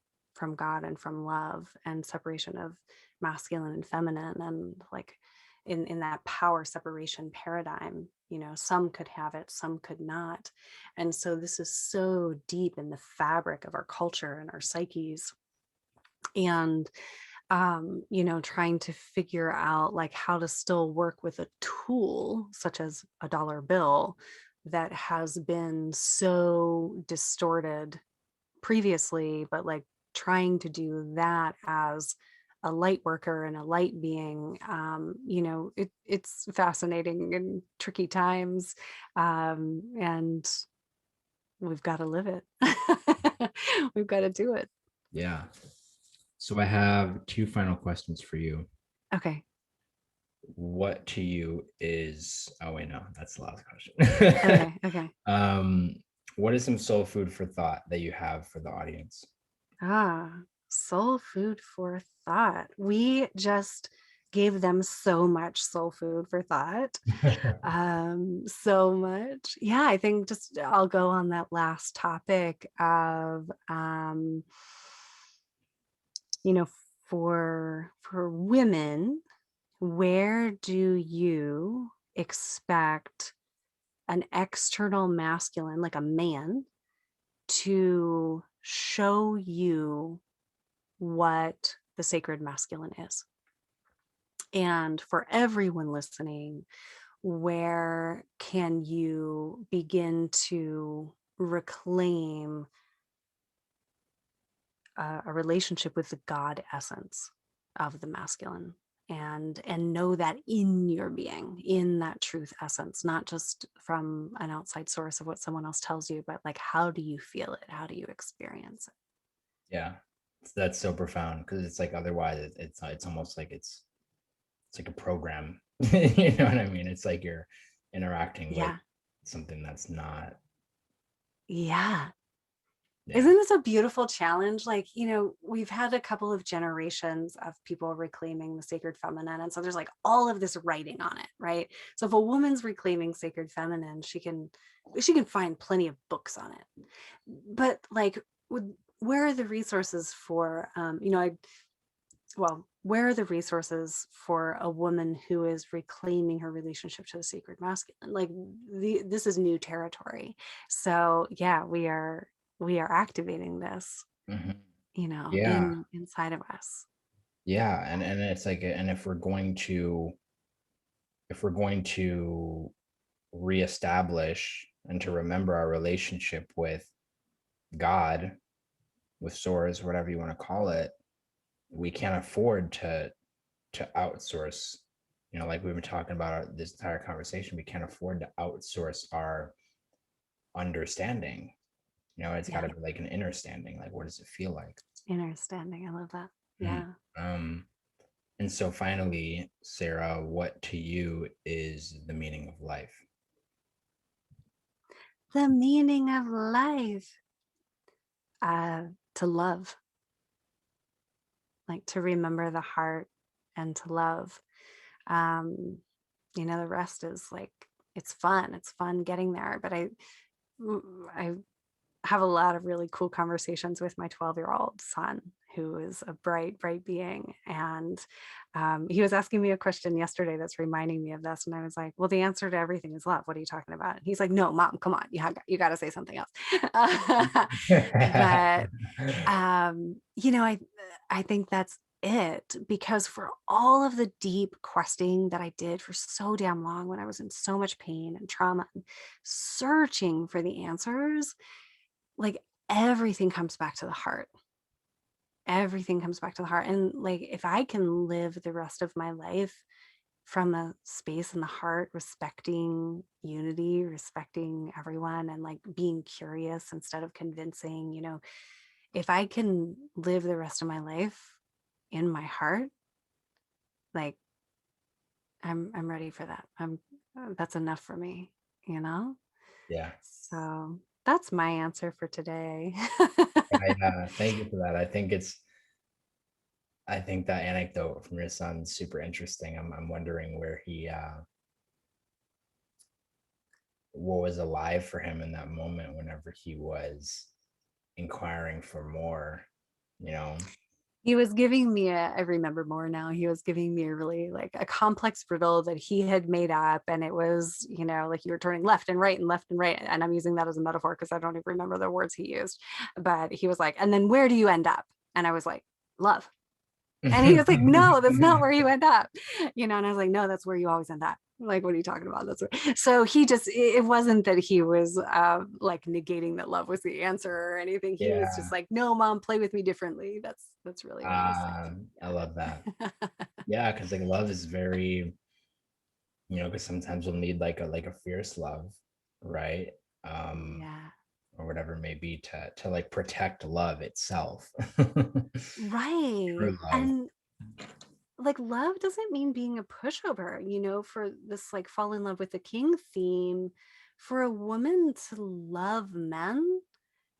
Speaker 1: God and from love, and separation of masculine and feminine, and like in that power separation paradigm, some could have it, some could not. And so this is so deep in the fabric of our culture and our psyches. And trying to figure out like how to still work with a tool such as a dollar bill that has been so distorted previously, but like trying to do that as a light worker and a light being, it's fascinating and tricky times, and we've got to live it. We've got to do it.
Speaker 2: Yeah. So I have two final questions for you.
Speaker 1: Okay.
Speaker 2: What to you is, oh wait, no, that's the last question.
Speaker 1: Okay. Okay.
Speaker 2: um, what is some soul food for thought that you have for the audience?
Speaker 1: Soul food for thought. We just gave them so much soul food for thought. So much. Yeah, I think just I'll go on that last topic of you know, for women, where do you expect an external masculine, like a man, to show you what the sacred masculine is. And for everyone listening, where can you begin to reclaim a relationship with the God essence of the masculine, and know that in your being, in that truth essence, not just from an outside source of what someone else tells you, but like, how do you feel it? How do you experience it?
Speaker 2: Yeah. That's so profound, because it's like otherwise it's almost like it's like a program. You know what I mean? It's like you're interacting with
Speaker 1: Yeah.
Speaker 2: something that's not.
Speaker 1: Yeah.
Speaker 2: Yeah.
Speaker 1: Isn't this a beautiful challenge? Like, we've had a couple of generations of people reclaiming the sacred feminine. And so there's like all of this writing on it, right? So if a woman's reclaiming sacred feminine, she can find plenty of books on it. But like, where are the resources for where are the resources for a woman who is reclaiming her relationship to the sacred masculine? Like, this is new territory. So yeah, we are activating this,
Speaker 2: Mhm. Yeah.
Speaker 1: inside of us.
Speaker 2: Yeah. And it's like, and if we're going to reestablish and to remember our relationship with God, with source, whatever you want to call it, we can't afford to outsource. Like we've been talking about this entire conversation, we can't afford to outsource our understanding. It's got
Speaker 1: Yeah,
Speaker 2: to be like an inner standing. Like, what does it feel like?
Speaker 1: understanding. I love that.
Speaker 2: Mhm.
Speaker 1: Yeah.
Speaker 2: And so finally, Sarah, what to you is the meaning of life?
Speaker 1: The meaning of life, uh, to love, like to remember the heart and to love. Um, the rest is like, it's fun. It's fun getting there. But I have a lot of really cool conversations with my 12-year-old son, who is a bright, bright being. And he was asking me a question yesterday that's reminding me of this. And I was like, well, the answer to everything is love. What are you talking about? And he's like, no, mom, come on. You got to say something else. But, I think that's it, because for all of the deep questing that I did for so damn long, when I was in so much pain and trauma, and searching for the answers, like, everything comes back to the heart. Everything comes back to the heart. And like, if I can live the rest of my life from a space in the heart, respecting unity, respecting everyone, and like being curious instead of convincing, if I can live the rest of my life in my heart, like, I'm ready for that. That's enough for me, you know?
Speaker 2: Yeah.
Speaker 1: So that's my answer for today.
Speaker 2: Thank you for that. I think that anecdote from your son is super interesting. I'm wondering where what was alive for him in that moment whenever he was inquiring for more, you know?
Speaker 1: He was giving me I remember more now. He was giving me a really like a complex riddle that he had made up. And it was, like you were turning left and right and left and right. And I'm using that as a metaphor because I don't even remember the words he used. But he was like, and then where do you end up? And I was like, love. And he was like, no, that's not where you end up. And I was like, no, that's where you always end up. Like, what are you talking about? That's where. So he just, it wasn't that he was like negating that love was the answer or anything. He was just
Speaker 2: Yeah.
Speaker 1: like, no, mom, play with me differently. That's really what he was
Speaker 2: I love that.
Speaker 1: saying.
Speaker 2: Yeah, because like love is very, because sometimes we'll need like a fierce love, right? Um,
Speaker 1: Yeah.
Speaker 2: or whatever it may be, to like protect love itself.
Speaker 1: Right.
Speaker 2: True love.
Speaker 1: And like, love doesn't mean being a pushover, for this like fall in love with the king theme. For a woman to love men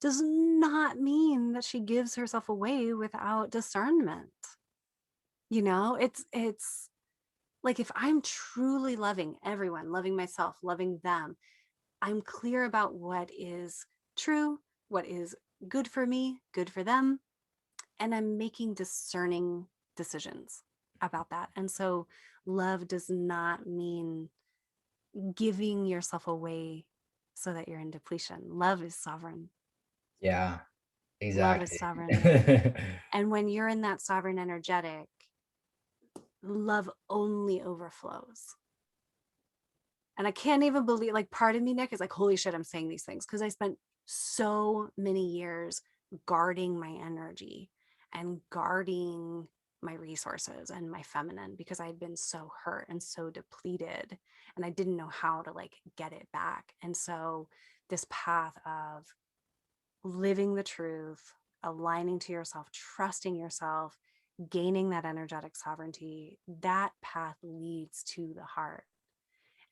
Speaker 1: does not mean that she gives herself away without discernment. It's like, if I'm truly loving everyone, loving myself, loving them, I'm clear about what is true, what is good for me, good for them, and I'm making discerning decisions about that. And so love does not mean giving yourself away so that you're in depletion. Love is sovereign.
Speaker 2: Yeah,
Speaker 1: Love is
Speaker 2: exactly.
Speaker 1: sovereign. And when you're in that sovereign energetic, love only overflows. And I can't even believe, like, part of me, Nick, is like, holy shit, I'm saying these things because I spent so many years guarding my energy and guarding my resources and my feminine because I had been so hurt and so depleted and I didn't know how to like get it back. And so this path of living the truth, aligning to yourself, trusting yourself, gaining that energetic sovereignty, that path leads to the heart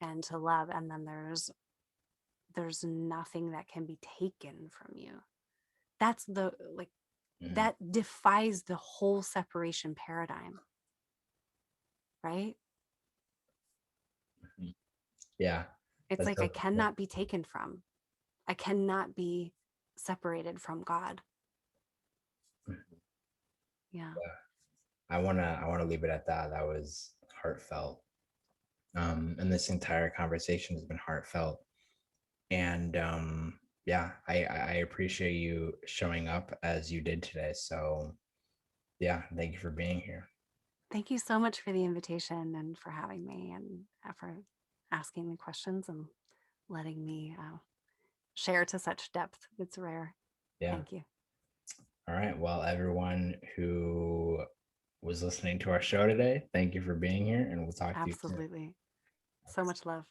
Speaker 1: and to love. And then there's nothing that can be taken from you. That's the like
Speaker 2: Mhm,
Speaker 1: that defies the whole separation paradigm, right?
Speaker 2: mhm. Yeah,
Speaker 1: It's
Speaker 2: that's
Speaker 1: like I
Speaker 2: so cool.
Speaker 1: cannot be taken from. I cannot be separated from God.
Speaker 2: Mhm.
Speaker 1: Yeah,
Speaker 2: Yeah, I wanna leave it at that. That was heartfelt. And this entire conversation has been heartfelt. And yeah, I appreciate you showing up as you did today. So yeah, thank you for being here.
Speaker 1: thank you so much for the invitation and for having me and for asking me questions and letting me share to such depth. It's rare.
Speaker 2: Yeah.
Speaker 1: Thank you.
Speaker 2: All right. Well, everyone who was listening to our show today, thank you for being here, and we'll talk to you soon.
Speaker 1: Absolutely. So much love.